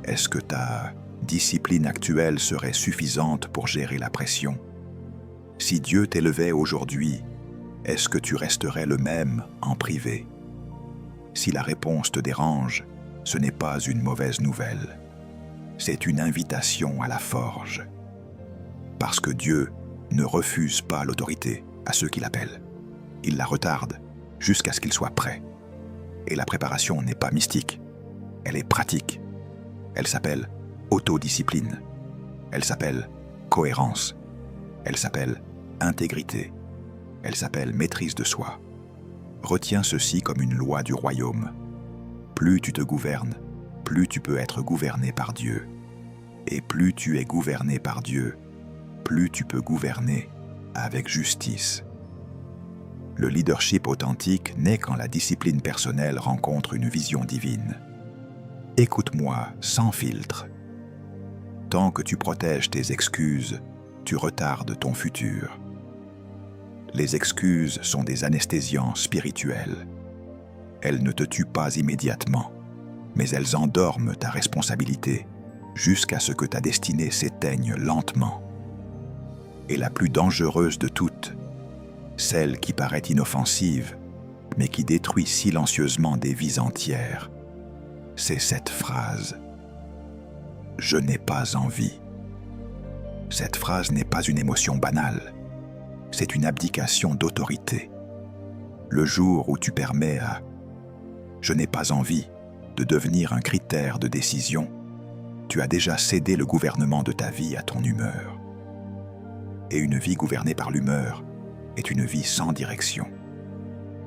est-ce que ta discipline actuelle serait suffisante pour gérer la pression? Si Dieu t'élevait aujourd'hui, est-ce que tu resterais le même en privé? Si la réponse te dérange, ce n'est pas une mauvaise nouvelle. C'est une invitation à la forge. Parce que Dieu ne refuse pas l'autorité à ceux qui l'appellent. Il la retarde jusqu'à ce qu'il soit prêt. Et la préparation n'est pas mystique, elle est pratique. Elle s'appelle autodiscipline. Elle s'appelle cohérence. Elle s'appelle intégrité. Elle s'appelle maîtrise de soi. Retiens ceci comme une loi du royaume. Plus tu te gouvernes, plus tu peux être gouverné par Dieu. Et plus tu es gouverné par Dieu, plus tu peux gouverner avec justice. Le leadership authentique naît quand la discipline personnelle rencontre une vision divine. Écoute-moi sans filtre. Tant que tu protèges tes excuses, tu retardes ton futur. Les excuses sont des anesthésiants spirituels. Elles ne te tuent pas immédiatement, mais elles endorment ta responsabilité jusqu'à ce que ta destinée s'éteigne lentement. Et la plus dangereuse de toutes, celle qui paraît inoffensive, mais qui détruit silencieusement des vies entières, c'est cette phrase « Je n'ai pas envie ». Cette phrase n'est pas une émotion banale, c'est une abdication d'autorité. Le jour où tu permets à « Je n'ai pas envie » de devenir un critère de décision, tu as déjà cédé le gouvernement de ta vie à ton humeur. Et une vie gouvernée par l'humeur est une vie sans direction.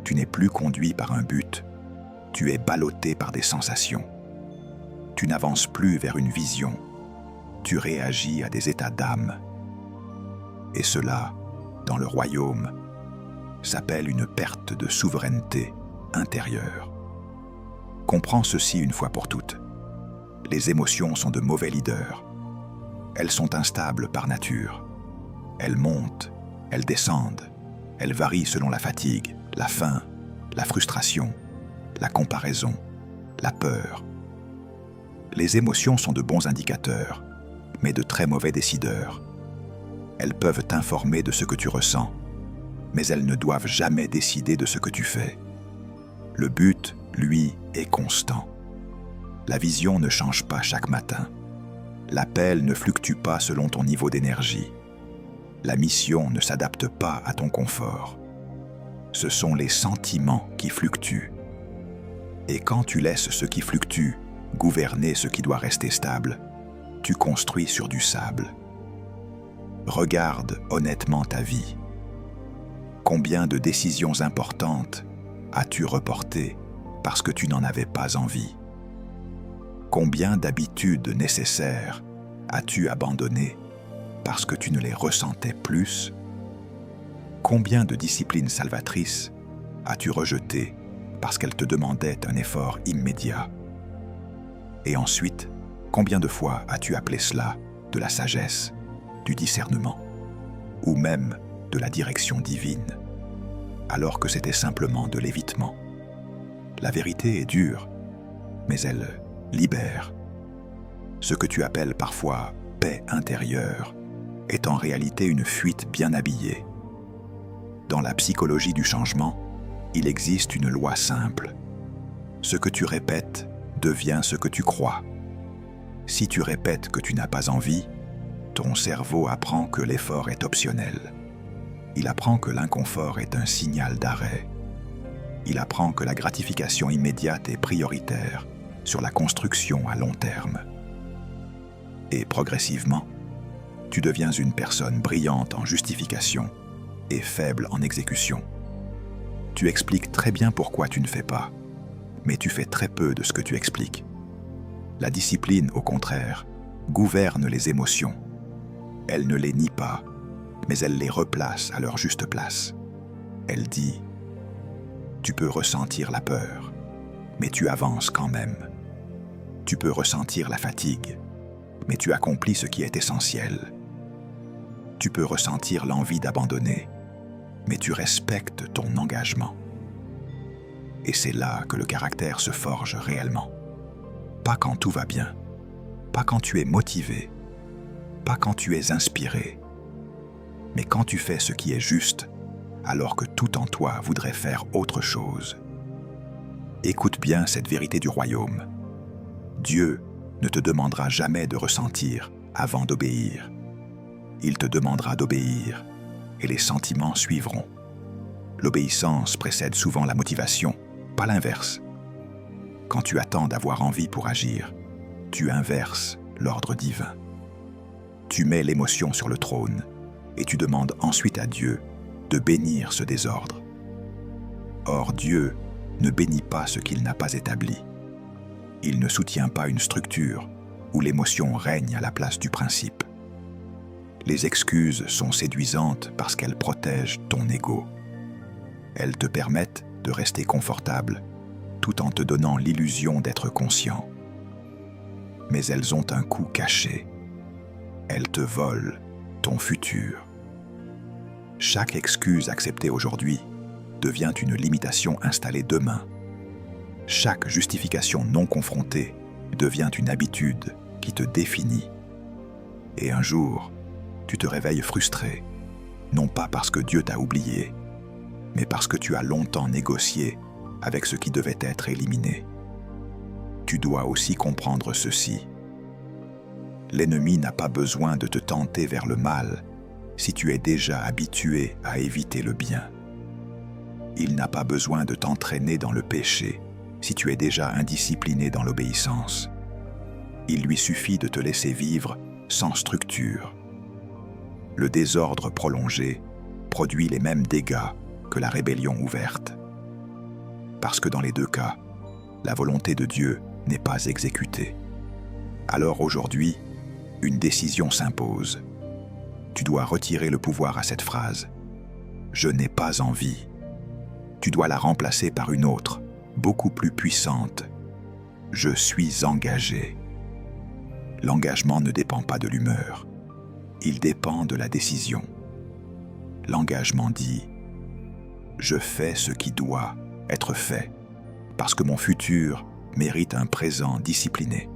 Tu n'es plus conduit par un but, tu es ballotté par des sensations. Tu n'avances plus vers une vision, tu réagis à des états d'âme. Et cela, dans le royaume, s'appelle une perte de souveraineté intérieure. Comprends ceci une fois pour toutes. Les émotions sont de mauvais leaders. Elles sont instables par nature. Elles montent, elles descendent, elles varient selon la fatigue, la faim, la frustration, la comparaison, la peur. Les émotions sont de bons indicateurs, mais de très mauvais décideurs. Elles peuvent t'informer de ce que tu ressens, mais elles ne doivent jamais décider de ce que tu fais. Le but, lui, est constant. La vision ne change pas chaque matin. L'appel ne fluctue pas selon ton niveau d'énergie. La mission ne s'adapte pas à ton confort. Ce sont les sentiments qui fluctuent. Et quand tu laisses ce qui fluctue gouverner ce qui doit rester stable, tu construis sur du sable. Regarde honnêtement ta vie. Combien de décisions importantes as-tu reportées parce que tu n'en avais pas envie? Combien d'habitudes nécessaires as-tu abandonnées parce que tu ne les ressentais plus? Combien de disciplines salvatrices as-tu rejetées parce qu'elles te demandaient un effort immédiat? Et ensuite, combien de fois as-tu appelé cela de la sagesse, du discernement, ou même de la direction divine, alors que c'était simplement de l'évitement? La vérité est dure, mais elle libère. Ce que tu appelles parfois paix intérieure est en réalité une fuite bien habillée. Dans la psychologie du changement, il existe une loi simple. Ce que tu répètes devient ce que tu crois. Si tu répètes que tu n'as pas envie, ton cerveau apprend que l'effort est optionnel. Il apprend que l'inconfort est un signal d'arrêt. Il apprend que la gratification immédiate est prioritaire sur la construction à long terme. Et progressivement, tu deviens une personne brillante en justification et faible en exécution. Tu expliques très bien pourquoi tu ne fais pas, mais tu fais très peu de ce que tu expliques. La discipline, au contraire, gouverne les émotions. Elle ne les nie pas, mais elle les replace à leur juste place. Elle dit « Tu peux ressentir la peur, mais tu avances quand même. Tu peux ressentir la fatigue, mais tu accomplis ce qui est essentiel. Tu peux ressentir l'envie d'abandonner, mais tu respectes ton engagement. » Et c'est là que le caractère se forge réellement. Pas quand tout va bien, pas quand tu es motivé, pas quand tu es inspiré, mais quand tu fais ce qui est juste, alors que tout en toi voudrait faire autre chose. Écoute bien cette vérité du royaume. Dieu ne te demandera jamais de ressentir avant d'obéir. Il te demandera d'obéir et les sentiments suivront. L'obéissance précède souvent la motivation, pas l'inverse. Quand tu attends d'avoir envie pour agir, tu inverses l'ordre divin. Tu mets l'émotion sur le trône et tu demandes ensuite à Dieu de bénir ce désordre. Or, Dieu ne bénit pas ce qu'il n'a pas établi. Il ne soutient pas une structure où l'émotion règne à la place du principe. Les excuses sont séduisantes parce qu'elles protègent ton ego. Elles te permettent de rester confortable tout en te donnant l'illusion d'être conscient. Mais elles ont un coût caché. Elles te volent ton futur. Chaque excuse acceptée aujourd'hui devient une limitation installée demain. Chaque justification non confrontée devient une habitude qui te définit. Et un jour, tu te réveilles frustré, non pas parce que Dieu t'a oublié, mais parce que tu as longtemps négocié avec ce qui devait être éliminé. Tu dois aussi comprendre ceci. L'ennemi n'a pas besoin de te tenter vers le mal si tu es déjà habitué à éviter le bien. Il n'a pas besoin de t'entraîner dans le péché si tu es déjà indiscipliné dans l'obéissance. Il lui suffit de te laisser vivre sans structure. Le désordre prolongé produit les mêmes dégâts que la rébellion ouverte. Parce que dans les deux cas, la volonté de Dieu n'est pas exécutée. Alors aujourd'hui, une décision s'impose. Tu dois retirer le pouvoir à cette phrase. Je n'ai pas envie. Tu dois la remplacer par une autre, beaucoup plus puissante. Je suis engagé. L'engagement ne dépend pas de l'humeur. Il dépend de la décision. L'engagement dit « Je fais ce qui doit être fait, parce que mon futur mérite un présent discipliné. »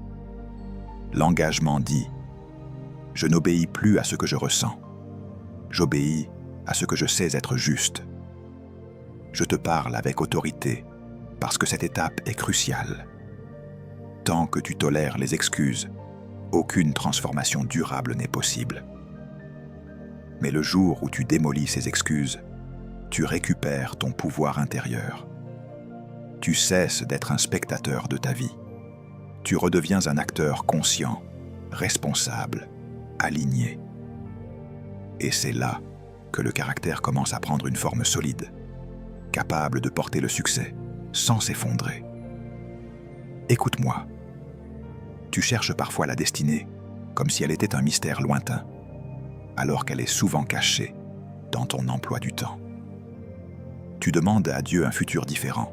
L'engagement dit « Je n'obéis plus à ce que je ressens. J'obéis à ce que je sais être juste. » Je te parle avec autorité, parce que cette étape est cruciale. Tant que tu tolères les excuses, aucune transformation durable n'est possible. Mais le jour où tu démolis ces excuses, tu récupères ton pouvoir intérieur. Tu cesses d'être un spectateur de ta vie. Tu redeviens un acteur conscient, responsable, aligné. Et c'est là que le caractère commence à prendre une forme solide, capable de porter le succès sans s'effondrer. Écoute-moi. Tu cherches parfois la destinée comme si elle était un mystère lointain, alors qu'elle est souvent cachée dans ton emploi du temps. Tu demandes à Dieu un futur différent,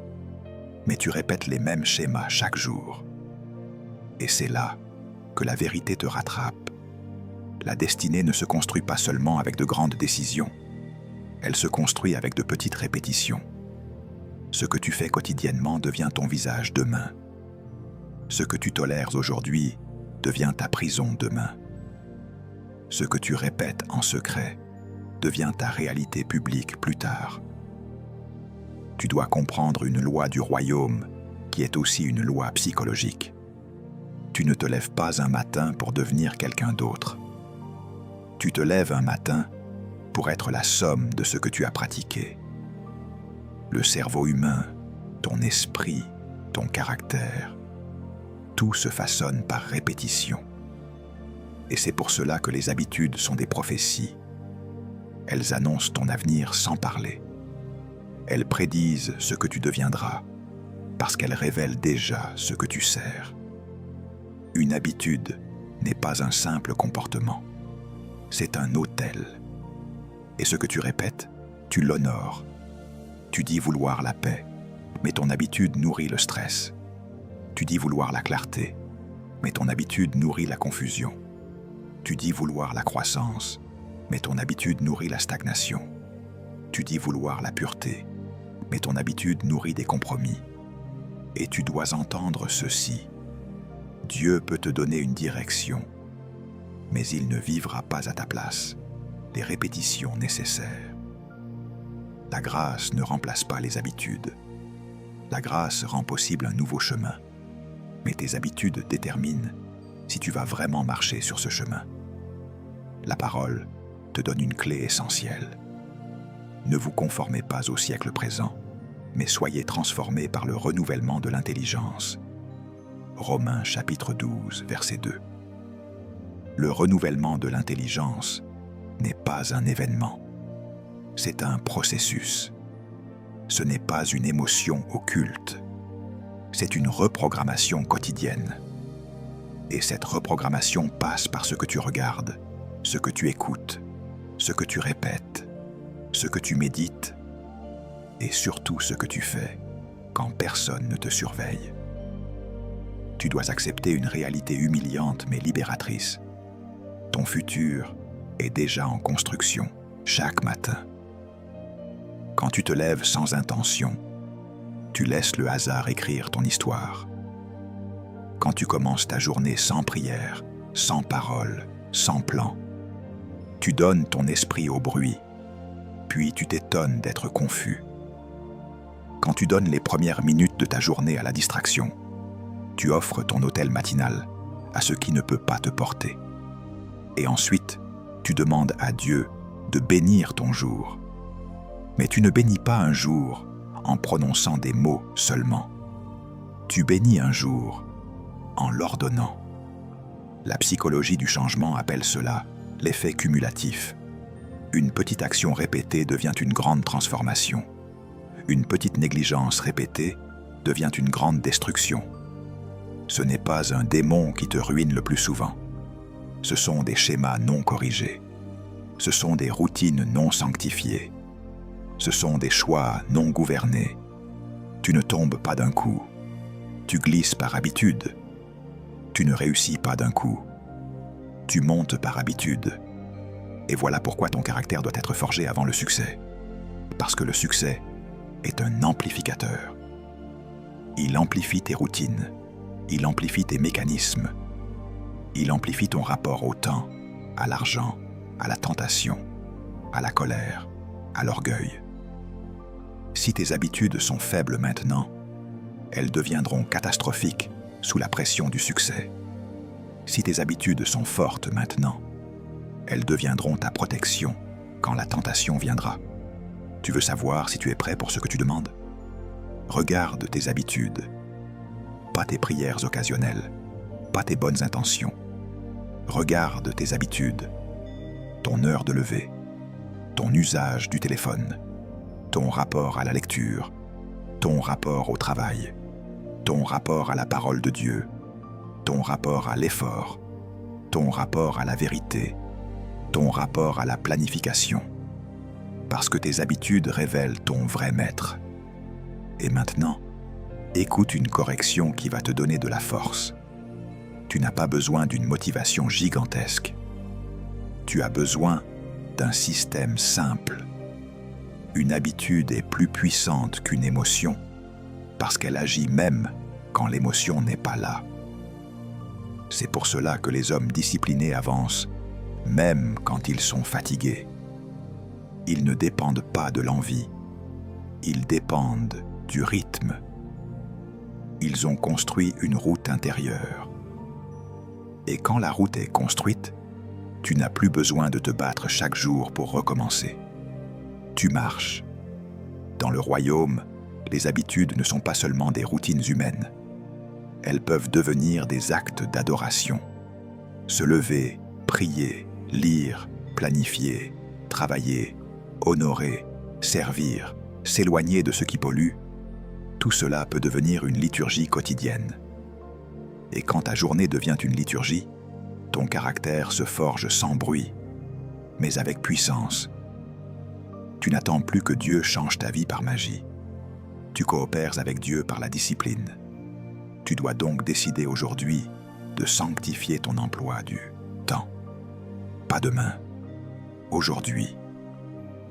mais tu répètes les mêmes schémas chaque jour. Et c'est là que la vérité te rattrape. La destinée ne se construit pas seulement avec de grandes décisions, elle se construit avec de petites répétitions. Ce que tu fais quotidiennement devient ton visage demain. Ce que tu tolères aujourd'hui devient ta prison demain. Ce que tu répètes en secret devient ta réalité publique plus tard. Tu dois comprendre une loi du royaume qui est aussi une loi psychologique. Tu ne te lèves pas un matin pour devenir quelqu'un d'autre. Tu te lèves un matin pour être la somme de ce que tu as pratiqué. Le cerveau humain, ton esprit, ton caractère, tout se façonne par répétition. Et c'est pour cela que les habitudes sont des prophéties. Elles annoncent ton avenir sans parler. Elles prédisent ce que tu deviendras, parce qu'elles révèlent déjà ce que tu sers. Une habitude n'est pas un simple comportement. C'est un autel. Et ce que tu répètes, tu l'honores. Tu dis vouloir la paix, mais ton habitude nourrit le stress. Tu dis vouloir la clarté, mais ton habitude nourrit la confusion. Tu dis vouloir la croissance, mais ton habitude nourrit la stagnation. Tu dis vouloir la pureté, mais ton habitude nourrit des compromis. Et tu dois entendre ceci. Dieu peut te donner une direction, mais il ne vivra pas à ta place les répétitions nécessaires. La grâce ne remplace pas les habitudes. La grâce rend possible un nouveau chemin, mais tes habitudes déterminent si tu vas vraiment marcher sur ce chemin. La parole te donne une clé essentielle. Ne vous conformez pas au siècle présent, mais soyez transformés par le renouvellement de l'intelligence. Romains chapitre 12, verset 2. Le renouvellement de l'intelligence n'est pas un événement. C'est un processus. Ce n'est pas une émotion occulte. C'est une reprogrammation quotidienne. Et cette reprogrammation passe par ce que tu regardes, ce que tu écoutes, ce que tu répètes, ce que tu médites et surtout ce que tu fais quand personne ne te surveille. Tu dois accepter une réalité humiliante mais libératrice. Ton futur est déjà en construction chaque matin. Quand tu te lèves sans intention, tu laisses le hasard écrire ton histoire. Quand tu commences ta journée sans prière, sans parole, sans plan, tu donnes ton esprit au bruit, puis tu t'étonnes d'être confus. Quand tu donnes les premières minutes de ta journée à la distraction, tu offres ton autel matinal à ce qui ne peut pas te porter. Et ensuite, tu demandes à Dieu de bénir ton jour. Mais tu ne bénis pas un jour en prononçant des mots seulement. Tu bénis un jour en l'ordonnant. La psychologie du changement appelle cela l'effet cumulatif. Une petite action répétée devient une grande transformation. Une petite négligence répétée devient une grande destruction. Ce n'est pas un démon qui te ruine le plus souvent. Ce sont des schémas non corrigés. Ce sont des routines non sanctifiées. Ce sont des choix non gouvernés. Tu ne tombes pas d'un coup. Tu glisses par habitude. Tu ne réussis pas d'un coup. Tu montes par habitude. Et voilà pourquoi ton caractère doit être forgé avant le succès. Parce que le succès est un amplificateur. Il amplifie tes routines. Il amplifie tes mécanismes. Il amplifie ton rapport au temps, à l'argent, à la tentation, à la colère, à l'orgueil. Si tes habitudes sont faibles maintenant, elles deviendront catastrophiques sous la pression du succès. Si tes habitudes sont fortes maintenant, elles deviendront ta protection quand la tentation viendra. Tu veux savoir si tu es prêt pour ce que tu demandes? Regarde tes habitudes, pas tes prières occasionnelles, pas tes bonnes intentions. Regarde tes habitudes, ton heure de lever, ton usage du téléphone, ton rapport à la lecture, ton rapport au travail, ton rapport à la parole de Dieu, ton rapport à l'effort, ton rapport à la vérité, ton rapport à la planification, parce que tes habitudes révèlent ton vrai maître. Et maintenant, écoute une correction qui va te donner de la force. Tu n'as pas besoin d'une motivation gigantesque. Tu as besoin d'un système simple. Une habitude est plus puissante qu'une émotion parce qu'elle agit même quand l'émotion n'est pas là. C'est pour cela que les hommes disciplinés avancent, même quand ils sont fatigués. Ils ne dépendent pas de l'envie, ils dépendent du rythme. Ils ont construit une route intérieure. Et quand la route est construite, tu n'as plus besoin de te battre chaque jour pour recommencer. Tu marches. Dans le royaume, les habitudes ne sont pas seulement des routines humaines. Elles peuvent devenir des actes d'adoration. Se lever, prier, lire, planifier, travailler, honorer, servir, s'éloigner de ce qui pollue, tout cela peut devenir une liturgie quotidienne. Et quand ta journée devient une liturgie, ton caractère se forge sans bruit, mais avec puissance. Tu n'attends plus que Dieu change ta vie par magie. Tu coopères avec Dieu par la discipline. Tu dois donc décider aujourd'hui de sanctifier ton emploi du temps. Pas demain, aujourd'hui.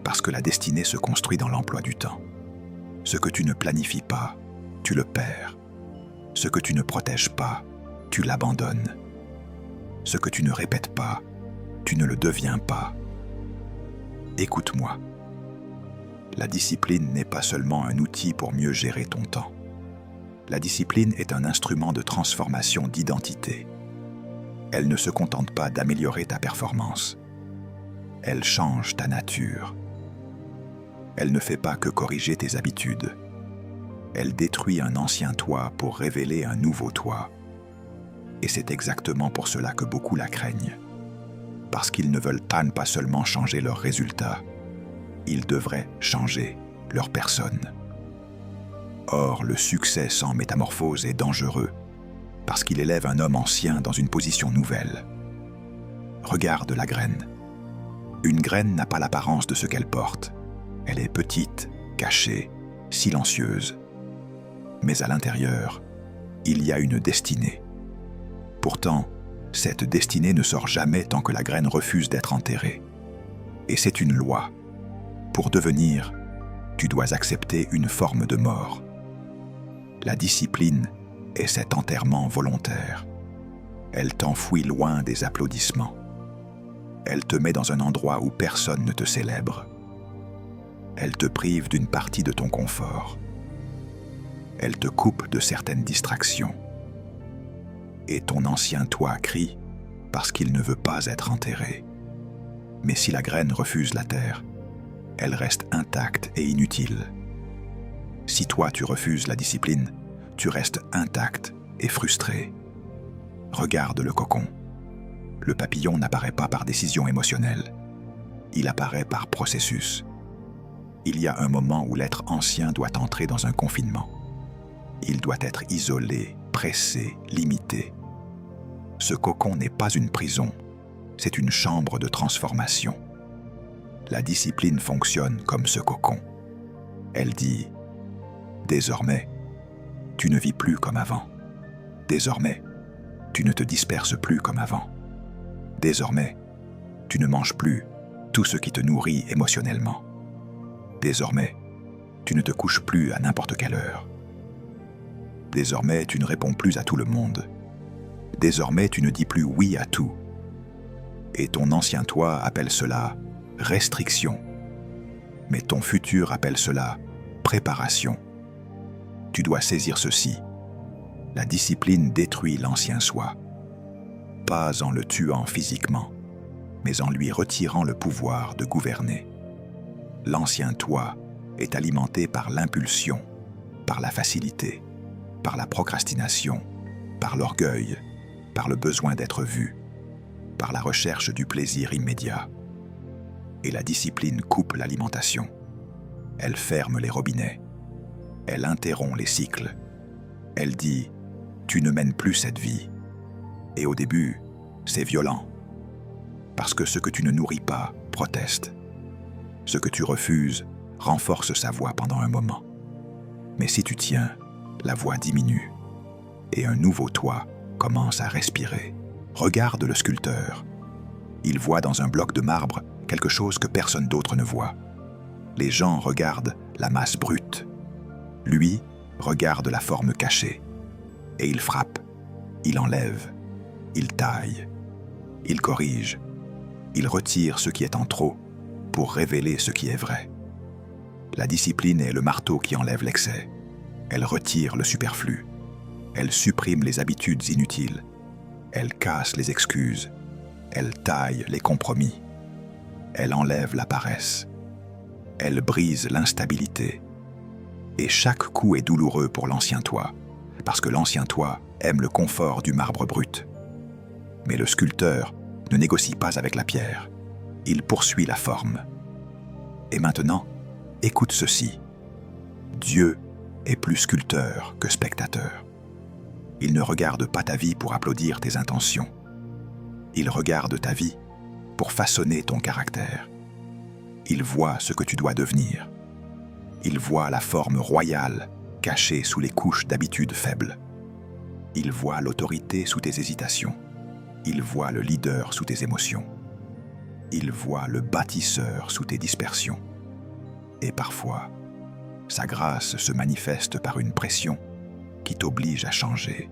Parce que la destinée se construit dans l'emploi du temps. Ce que tu ne planifies pas, tu le perds. Ce que tu ne protèges pas, tu l'abandonnes. Ce que tu ne répètes pas, tu ne le deviens pas. Écoute-moi. La discipline n'est pas seulement un outil pour mieux gérer ton temps. La discipline est un instrument de transformation d'identité. Elle ne se contente pas d'améliorer ta performance. Elle change ta nature. Elle ne fait pas que corriger tes habitudes. Elle détruit un ancien toi pour révéler un nouveau toi. Et c'est exactement pour cela que beaucoup la craignent. Parce qu'ils ne veulent pas seulement changer leurs résultats, ils devraient changer leur personne. Or, le succès sans métamorphose est dangereux, parce qu'il élève un homme ancien dans une position nouvelle. Regarde la graine. Une graine n'a pas l'apparence de ce qu'elle porte. Elle est petite, cachée, silencieuse. Mais à l'intérieur, il y a une destinée. Pourtant, cette destinée ne sort jamais tant que la graine refuse d'être enterrée. Et c'est une loi. Pour devenir, tu dois accepter une forme de mort. La discipline est cet enterrement volontaire. Elle t'enfouit loin des applaudissements. Elle te met dans un endroit où personne ne te célèbre. Elle te prive d'une partie de ton confort. Elle te coupe de certaines distractions. Et ton ancien toi crie parce qu'il ne veut pas être enterré. Mais si la graine refuse la terre, elle reste intacte et inutile. Si toi tu refuses la discipline, tu restes intact et frustré. Regarde le cocon. Le papillon n'apparaît pas par décision émotionnelle. Il apparaît par processus. Il y a un moment où l'être ancien doit entrer dans un confinement. Il doit être isolé, pressé, limité. Ce cocon n'est pas une prison, c'est une chambre de transformation. La discipline fonctionne comme ce cocon. Elle dit « Désormais, tu ne vis plus comme avant. Désormais, tu ne te disperses plus comme avant. Désormais, tu ne manges plus tout ce qui te nourrit émotionnellement. Désormais, tu ne te couches plus à n'importe quelle heure. Désormais, tu ne réponds plus à tout le monde. Désormais, tu ne dis plus oui à tout. Et ton ancien toi appelle cela restriction. Mais ton futur appelle cela préparation. Tu dois saisir ceci. La discipline détruit l'ancien soi. Pas en le tuant physiquement, mais en lui retirant le pouvoir de gouverner. L'ancien toi est alimenté par l'impulsion, par la facilité, par la procrastination, par l'orgueil, par le besoin d'être vu, par la recherche du plaisir immédiat. et la discipline coupe l'alimentation. Elle ferme les robinets. Elle interrompt les cycles. Elle dit « Tu ne mènes plus cette vie ». Et au début, c'est violent. Parce que ce que tu ne nourris pas proteste. Ce que tu refuses renforce sa voix pendant un moment. Mais si tu tiens, la voix diminue. Et un nouveau toi commence à respirer. Regarde le sculpteur. Il voit dans un bloc de marbre quelque chose que personne d'autre ne voit. Les gens regardent la masse brute. Lui regarde la forme cachée. Et il frappe, il enlève, il taille, il corrige, il retire ce qui est en trop pour révéler ce qui est vrai. La discipline est le marteau qui enlève l'excès. Elle retire le superflu. Elle supprime les habitudes inutiles. Elle casse les excuses. Elle taille les compromis. Elle enlève la paresse. Elle brise l'instabilité. Et chaque coup est douloureux pour l'ancien toi, parce que l'ancien toi aime le confort du marbre brut. Mais le sculpteur ne négocie pas avec la pierre. Il poursuit la forme. Et maintenant, écoute ceci. Dieu est plus sculpteur que spectateur. Il ne regarde pas ta vie pour applaudir tes intentions. Il regarde ta vie pour façonner ton caractère. Il voit ce que tu dois devenir. Il voit la forme royale cachée sous les couches d'habitudes faibles. Il voit l'autorité sous tes hésitations. Il voit le leader sous tes émotions. Il voit le bâtisseur sous tes dispersions. Et parfois, sa grâce se manifeste par une pression qui t'oblige à changer.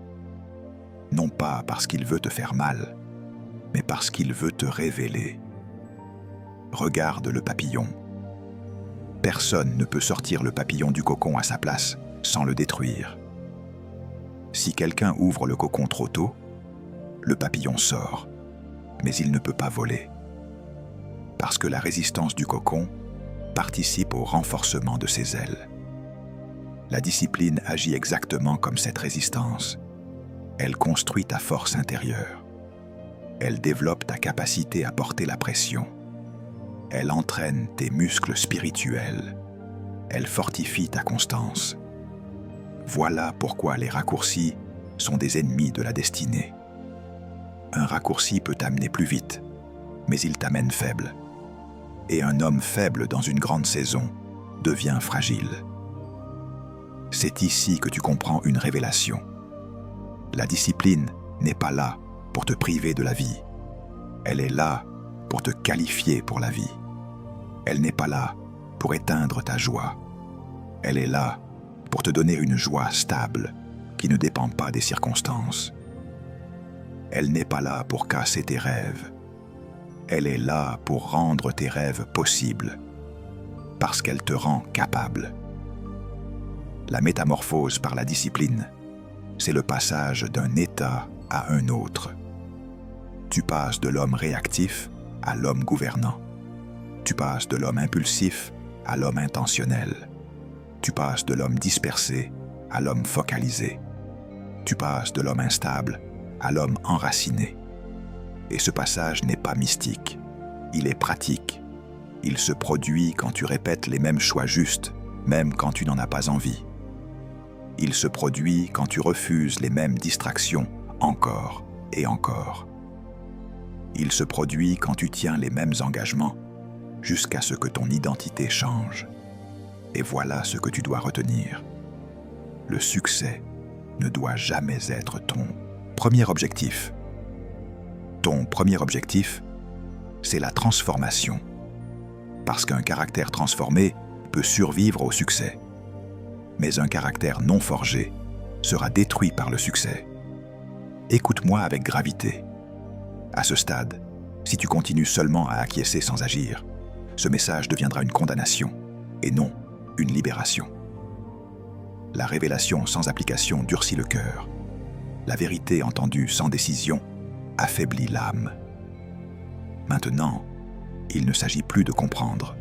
Non pas parce qu'il veut te faire mal, mais parce qu'il veut te révéler. Regarde le papillon. Personne ne peut sortir le papillon du cocon à sa place sans le détruire. Si quelqu'un ouvre le cocon trop tôt, le papillon sort, mais il ne peut pas voler. Parce que la résistance du cocon participe au renforcement de ses ailes. La discipline agit exactement comme cette résistance. Elle construit ta force intérieure. Elle développe ta capacité à porter la pression. Elle entraîne tes muscles spirituels. Elle fortifie ta constance. Voilà pourquoi les raccourcis sont des ennemis de la destinée. Un raccourci peut t'amener plus vite, mais il t'amène faible. Et un homme faible dans une grande saison devient fragile. C'est ici que tu comprends une révélation. La discipline n'est pas là pour te priver de la vie. Elle est là pour te qualifier pour la vie. Elle n'est pas là pour éteindre ta joie. Elle est là pour te donner une joie stable qui ne dépend pas des circonstances. Elle n'est pas là pour casser tes rêves. Elle est là pour rendre tes rêves possibles, parce qu'elle te rend capable. La métamorphose par la discipline, c'est le passage d'un état à un autre. Tu passes de l'homme réactif à l'homme gouvernant. Tu passes de l'homme impulsif à l'homme intentionnel. Tu passes de l'homme dispersé à l'homme focalisé. Tu passes de l'homme instable à l'homme enraciné. Et ce passage n'est pas mystique, il est pratique. Il se produit quand tu répètes les mêmes choix justes, même quand tu n'en as pas envie. Il se produit quand tu refuses les mêmes distractions encore et encore. Il se produit quand tu tiens les mêmes engagements jusqu'à ce que ton identité change. Et voilà ce que tu dois retenir. Le succès ne doit jamais être ton premier objectif. Ton premier objectif, c'est la transformation. Parce qu'un caractère transformé peut survivre au succès. Mais un caractère non forgé sera détruit par le succès. Écoute-moi avec gravité. À ce stade, si tu continues seulement à acquiescer sans agir, ce message deviendra une condamnation et non une libération. La révélation sans application durcit le cœur. La vérité entendue sans décision affaiblit l'âme. Maintenant, il ne s'agit plus de comprendre.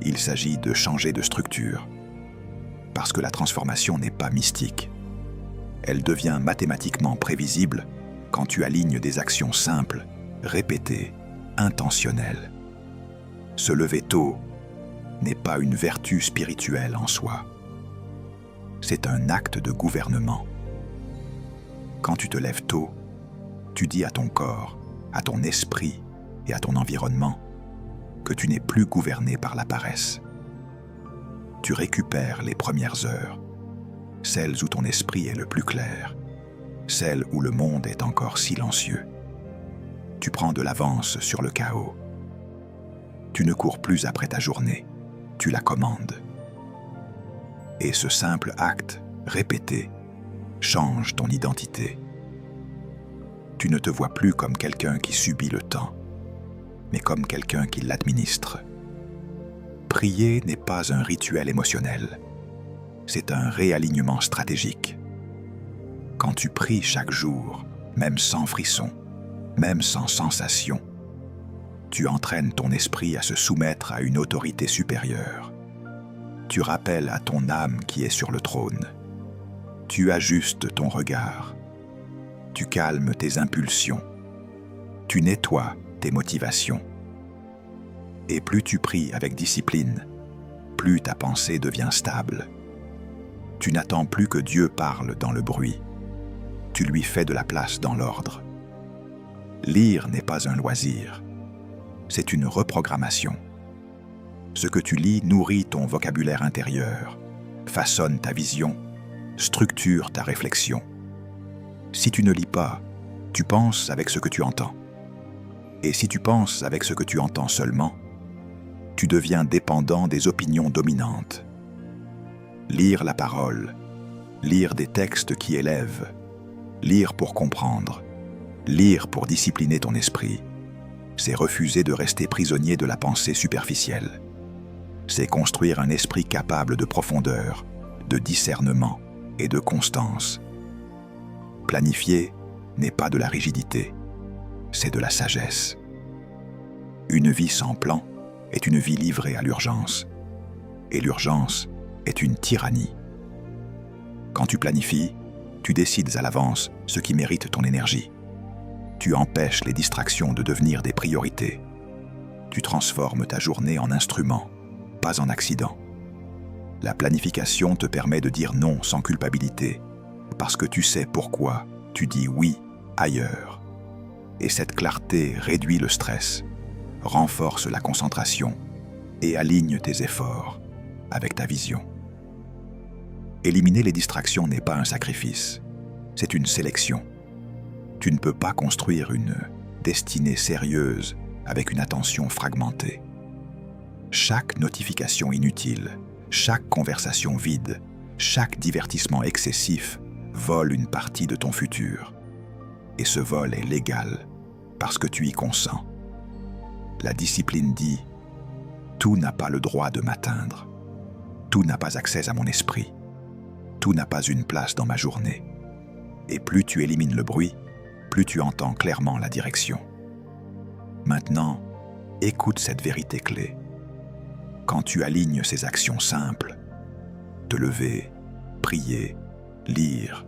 Il s'agit de changer de structure. Parce que la transformation n'est pas mystique. Elle devient mathématiquement prévisible quand tu alignes des actions simples, répétées, intentionnelles. Se lever tôt n'est pas une vertu spirituelle en soi. C'est un acte de gouvernement. Quand tu te lèves tôt, tu dis à ton corps, à ton esprit et à ton environnement que tu n'es plus gouverné par la paresse. Tu récupères les premières heures, celles où ton esprit est le plus clair, celles où le monde est encore silencieux. Tu prends de l'avance sur le chaos. Tu ne cours plus après ta journée, tu la commandes. Et ce simple acte, répété, change ton identité. Tu ne te vois plus comme quelqu'un qui subit le temps, mais comme quelqu'un qui l'administre. Prier n'est pas un rituel émotionnel, c'est un réalignement stratégique. Quand tu pries chaque jour, même sans frisson, même sans sensation, tu entraînes ton esprit à se soumettre à une autorité supérieure. Tu rappelles à ton âme qui est sur le trône. Tu ajustes ton regard. Tu calmes tes impulsions. Tu nettoies tes motivations. Et plus tu pries avec discipline, plus ta pensée devient stable. Tu n'attends plus que Dieu parle dans le bruit. Tu lui fais de la place dans l'ordre. Lire n'est pas un loisir. C'est une reprogrammation. Ce que tu lis nourrit ton vocabulaire intérieur, façonne ta vision, structure ta réflexion. Si tu ne lis pas, tu penses avec ce que tu entends. Et si tu penses avec ce que tu entends seulement, tu deviens dépendant des opinions dominantes. Lire la parole, lire des textes qui élèvent, lire pour comprendre, lire pour discipliner ton esprit, c'est refuser de rester prisonnier de la pensée superficielle. C'est construire un esprit capable de profondeur, de discernement et de constance. Planifier n'est pas de la rigidité, c'est de la sagesse. Une vie sans plan est une vie livrée à l'urgence, et l'urgence est une tyrannie. Quand tu planifies, tu décides à l'avance ce qui mérite ton énergie. Tu empêches les distractions de devenir des priorités. Tu transformes ta journée en instrument, pas en accident. La planification te permet de dire non sans culpabilité, parce que tu sais pourquoi tu dis oui ailleurs. Et cette clarté réduit le stress, renforce la concentration et aligne tes efforts avec ta vision. Éliminer les distractions n'est pas un sacrifice, c'est une sélection. Tu ne peux pas construire une destinée sérieuse avec une attention fragmentée. Chaque notification inutile, chaque conversation vide, chaque divertissement excessif vole une partie de ton futur. Et ce vol est légal parce que tu y consens. La discipline dit « Tout n'a pas le droit de m'atteindre. Tout n'a pas accès à mon esprit. Tout n'a pas une place dans ma journée. » Et plus tu élimines le bruit, plus tu entends clairement la direction. Maintenant, écoute cette vérité clé. Quand tu alignes ces actions simples, te lever, prier, lire,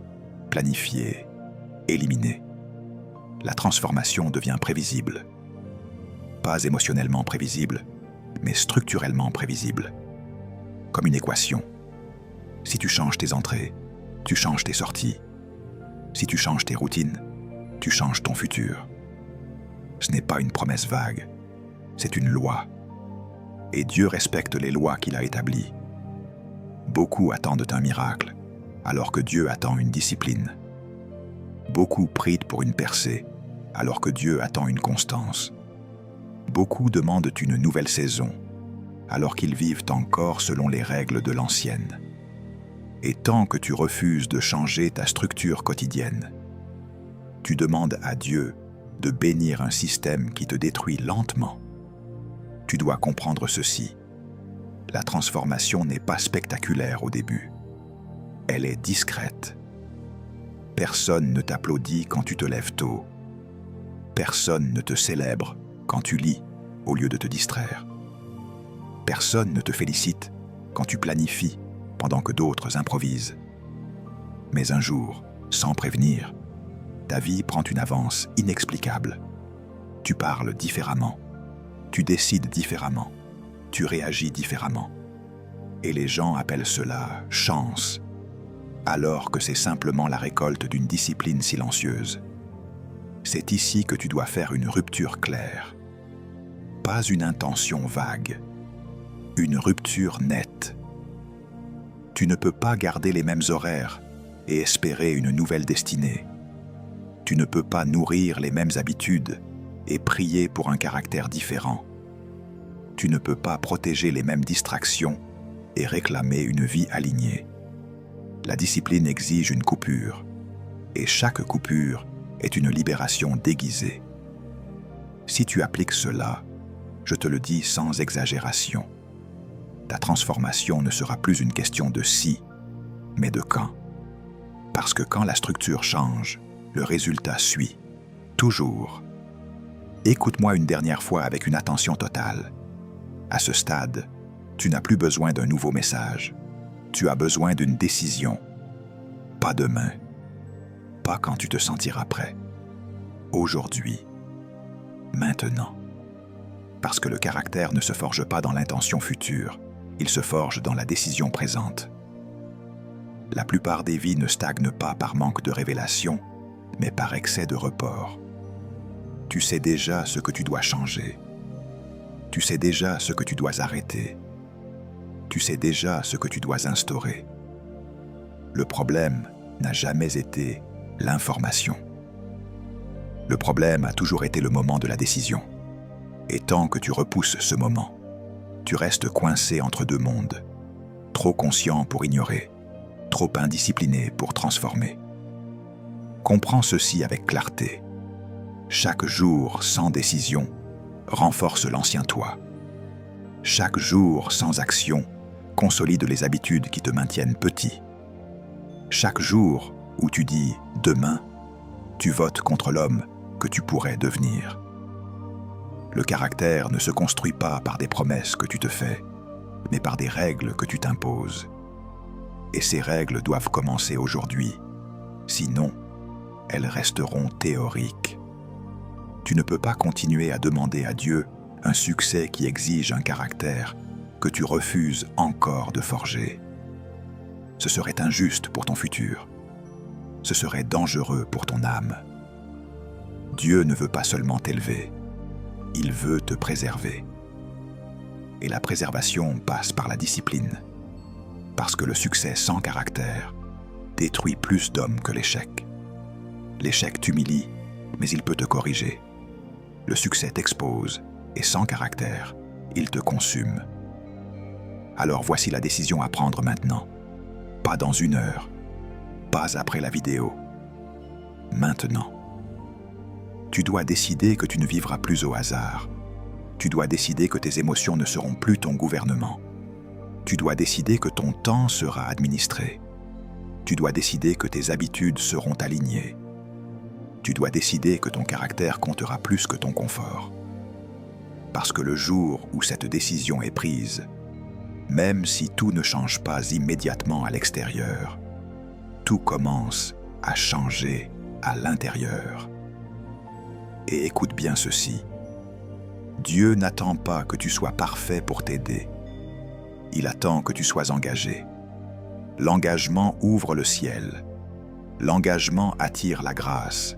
planifier, éliminer, la transformation devient prévisible. Pas émotionnellement prévisible, mais structurellement prévisible. Comme une équation. Si tu changes tes entrées, tu changes tes sorties. Si tu changes tes routines, tu changes ton futur. Ce n'est pas une promesse vague, c'est une loi. Et Dieu respecte les lois qu'il a établies. Beaucoup attendent un miracle, alors que Dieu attend une discipline. Beaucoup prient pour une percée, alors que Dieu attend une constance. Beaucoup demandent une nouvelle saison, alors qu'ils vivent encore selon les règles de l'ancienne. Et tant que tu refuses de changer ta structure quotidienne, tu demandes à Dieu de bénir un système qui te détruit lentement. Tu dois comprendre ceci. La transformation n'est pas spectaculaire au début. Elle est discrète. Personne ne t'applaudit quand tu te lèves tôt. Personne ne te célèbre quand tu lis au lieu de te distraire. Personne ne te félicite quand tu planifies pendant que d'autres improvisent. Mais un jour, sans prévenir, ta vie prend une avance inexplicable. Tu parles différemment. Tu décides différemment. tu réagis différemment. Et les gens appellent cela chance, alors que c'est simplement la récolte d'une discipline silencieuse. C'est ici que tu dois faire une rupture claire. Pas une intention vague, une rupture nette. Tu ne peux pas garder les mêmes horaires et espérer une nouvelle destinée. Tu ne peux pas nourrir les mêmes habitudes et prier pour un caractère différent. Tu ne peux pas protéger les mêmes distractions et réclamer une vie alignée. La discipline exige une coupure, et chaque coupure est une libération déguisée. Si tu appliques cela, je te le dis sans exagération, ta transformation ne sera plus une question de si, mais de quand. Parce que quand la structure change, le résultat suit, toujours. Écoute-moi une dernière fois avec une attention totale. À ce stade, tu n'as plus besoin d'un nouveau message. Tu as besoin d'une décision. Pas demain. Pas quand tu te sentiras prêt. Aujourd'hui. Maintenant. Parce que le caractère ne se forge pas dans l'intention future, il se forge dans la décision présente. La plupart des vies ne stagnent pas par manque de révélation, mais par excès de report. Tu sais déjà ce que tu dois changer. Tu sais déjà ce que tu dois arrêter. Tu sais déjà ce que tu dois instaurer. Le problème n'a jamais été l'information. Le problème a toujours été le moment de la décision. Et tant que tu repousses ce moment, tu restes coincé entre deux mondes, trop conscient pour ignorer, trop indiscipliné pour transformer. Comprends ceci avec clarté. Chaque jour sans décision renforce l'ancien toi. Chaque jour sans action consolide les habitudes qui te maintiennent petit. Chaque jour où tu dis « demain », tu votes contre l'homme que tu pourrais devenir. Le caractère ne se construit pas par des promesses que tu te fais, mais par des règles que tu t'imposes. Et ces règles doivent commencer aujourd'hui. Sinon, elles resteront théoriques. Tu ne peux pas continuer à demander à Dieu un succès qui exige un caractère que tu refuses encore de forger. Ce serait injuste pour ton futur. Ce serait dangereux pour ton âme. Dieu ne veut pas seulement t'élever, il veut te préserver. Et la préservation passe par la discipline, parce que le succès sans caractère détruit plus d'hommes que l'échec. L'échec t'humilie, mais il peut te corriger. Le succès t'expose, et sans caractère, il te consume. Alors voici la décision à prendre maintenant. Pas dans 1 heure, pas après la vidéo. Maintenant. Tu dois décider que tu ne vivras plus au hasard. Tu dois décider que tes émotions ne seront plus ton gouvernement. Tu dois décider que ton temps sera administré. Tu dois décider que tes habitudes seront alignées. Tu dois décider que ton caractère comptera plus que ton confort. Parce que le jour où cette décision est prise, même si tout ne change pas immédiatement à l'extérieur, tout commence à changer à l'intérieur. Et écoute bien ceci. Dieu n'attend pas que tu sois parfait pour t'aider. Il attend que tu sois engagé. L'engagement ouvre le ciel. L'engagement attire la grâce.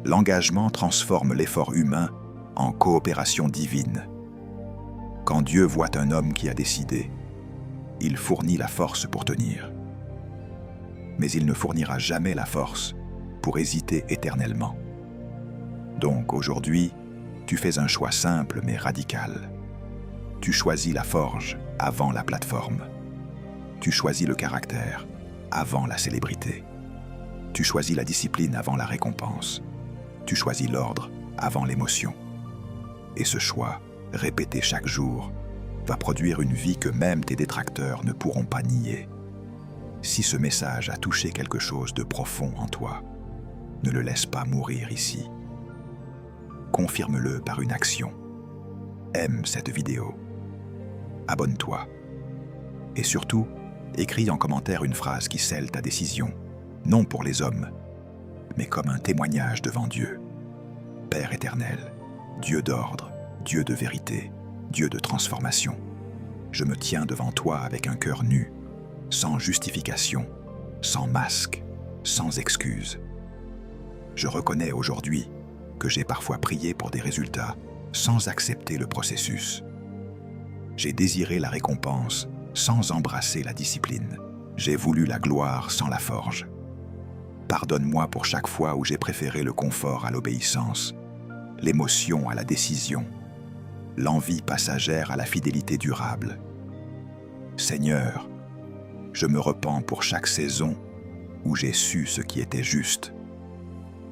L'engagement transforme l'effort humain en coopération divine. Quand Dieu voit un homme qui a décidé, il fournit la force pour tenir. Mais il ne fournira jamais la force pour hésiter éternellement. Donc aujourd'hui, tu fais un choix simple mais radical. Tu choisis la forge avant la plateforme. Tu choisis le caractère avant la célébrité. Tu choisis la discipline avant la récompense. Tu choisis l'ordre avant l'émotion. Et ce choix, répété chaque jour, va produire une vie que même tes détracteurs ne pourront pas nier. Si ce message a touché quelque chose de profond en toi, ne le laisse pas mourir ici. Confirme-le par une action. Aime cette vidéo. Abonne-toi. Et surtout, écris en commentaire une phrase qui scelle ta décision, non pour les hommes, mais comme un témoignage devant Dieu. Père éternel, Dieu d'ordre, Dieu de vérité, Dieu de transformation, je me tiens devant toi avec un cœur nu, sans justification, sans masque, sans excuse. Je reconnais aujourd'hui que j'ai parfois prié pour des résultats sans accepter le processus. J'ai désiré la récompense sans embrasser la discipline. J'ai voulu la gloire sans la forge. Pardonne-moi pour chaque fois où j'ai préféré le confort à l'obéissance, l'émotion à la décision, l'envie passagère à la fidélité durable. Seigneur, je me repens pour chaque saison où j'ai su ce qui était juste,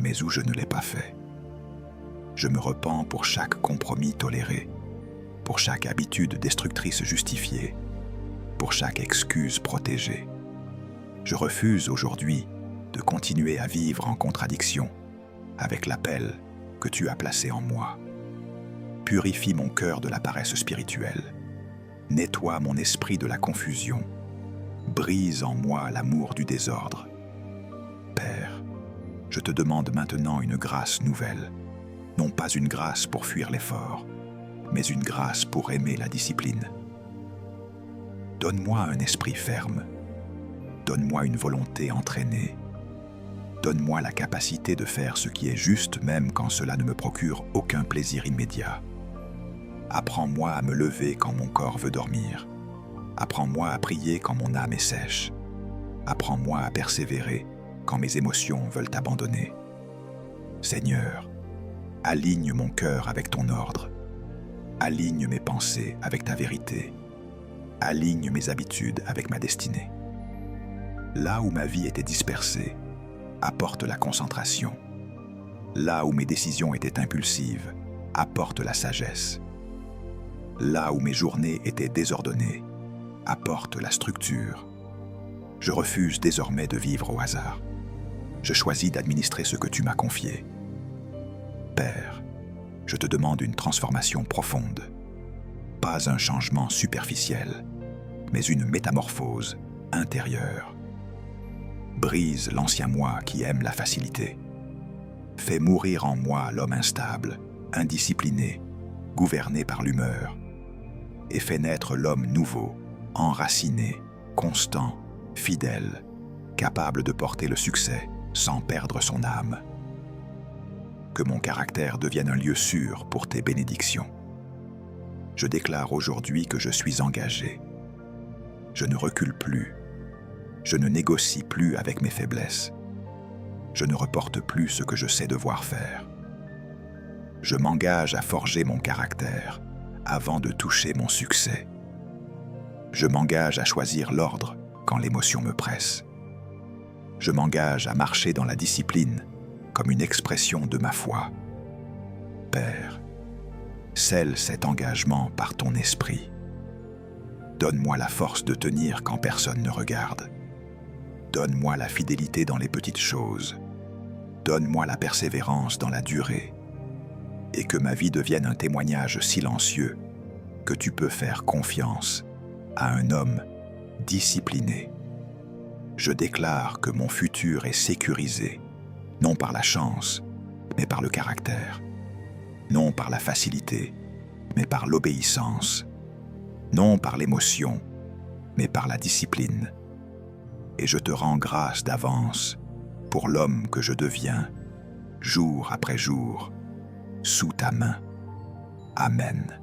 mais où je ne l'ai pas fait. Je me repens pour chaque compromis toléré, pour chaque habitude destructrice justifiée, pour chaque excuse protégée. Je refuse aujourd'hui de continuer à vivre en contradiction avec l'appel que tu as placé en moi. Purifie mon cœur de la paresse spirituelle. Nettoie mon esprit de la confusion. Brise en moi l'amour du désordre. Père, je te demande maintenant une grâce nouvelle. Non pas une grâce pour fuir l'effort, mais une grâce pour aimer la discipline. Donne-moi un esprit ferme. Donne-moi une volonté entraînée. Donne-moi la capacité de faire ce qui est juste même quand cela ne me procure aucun plaisir immédiat. Apprends-moi à me lever quand mon corps veut dormir. Apprends-moi à prier quand mon âme est sèche. Apprends-moi à persévérer quand mes émotions veulent abandonner. Seigneur, aligne mon cœur avec ton ordre. Aligne mes pensées avec ta vérité. Aligne mes habitudes avec ma destinée. Là où ma vie était dispersée, apporte la concentration. Là où mes décisions étaient impulsives, apporte la sagesse. Là où mes journées étaient désordonnées, apporte la structure. Je refuse désormais de vivre au hasard. Je choisis d'administrer ce que tu m'as confié. Père, je te demande une transformation profonde. Pas un changement superficiel, mais une métamorphose intérieure. Brise l'ancien moi qui aime la facilité. Fais mourir en moi l'homme instable, indiscipliné, gouverné par l'humeur. Et fais naître l'homme nouveau, enraciné, constant, fidèle, capable de porter le succès sans perdre son âme. Que mon caractère devienne un lieu sûr pour tes bénédictions. Je déclare aujourd'hui que je suis engagé. Je ne recule plus. Je ne négocie plus avec mes faiblesses. Je ne reporte plus ce que je sais devoir faire. Je m'engage à forger mon caractère avant de toucher mon succès. Je m'engage à choisir l'ordre quand l'émotion me presse. Je m'engage à marcher dans la discipline comme une expression de ma foi. Père, scelle cet engagement par ton esprit. Donne-moi la force de tenir quand personne ne regarde. Donne-moi la fidélité dans les petites choses. Donne-moi la persévérance dans la durée. Et que ma vie devienne un témoignage silencieux que tu peux faire confiance à un homme discipliné. Je déclare que mon futur est sécurisé, non par la chance, mais par le caractère. Non par la facilité, mais par l'obéissance. Non par l'émotion, mais par la discipline. Et je te rends grâce d'avance pour l'homme que je deviens, jour après jour, sous ta main. Amen.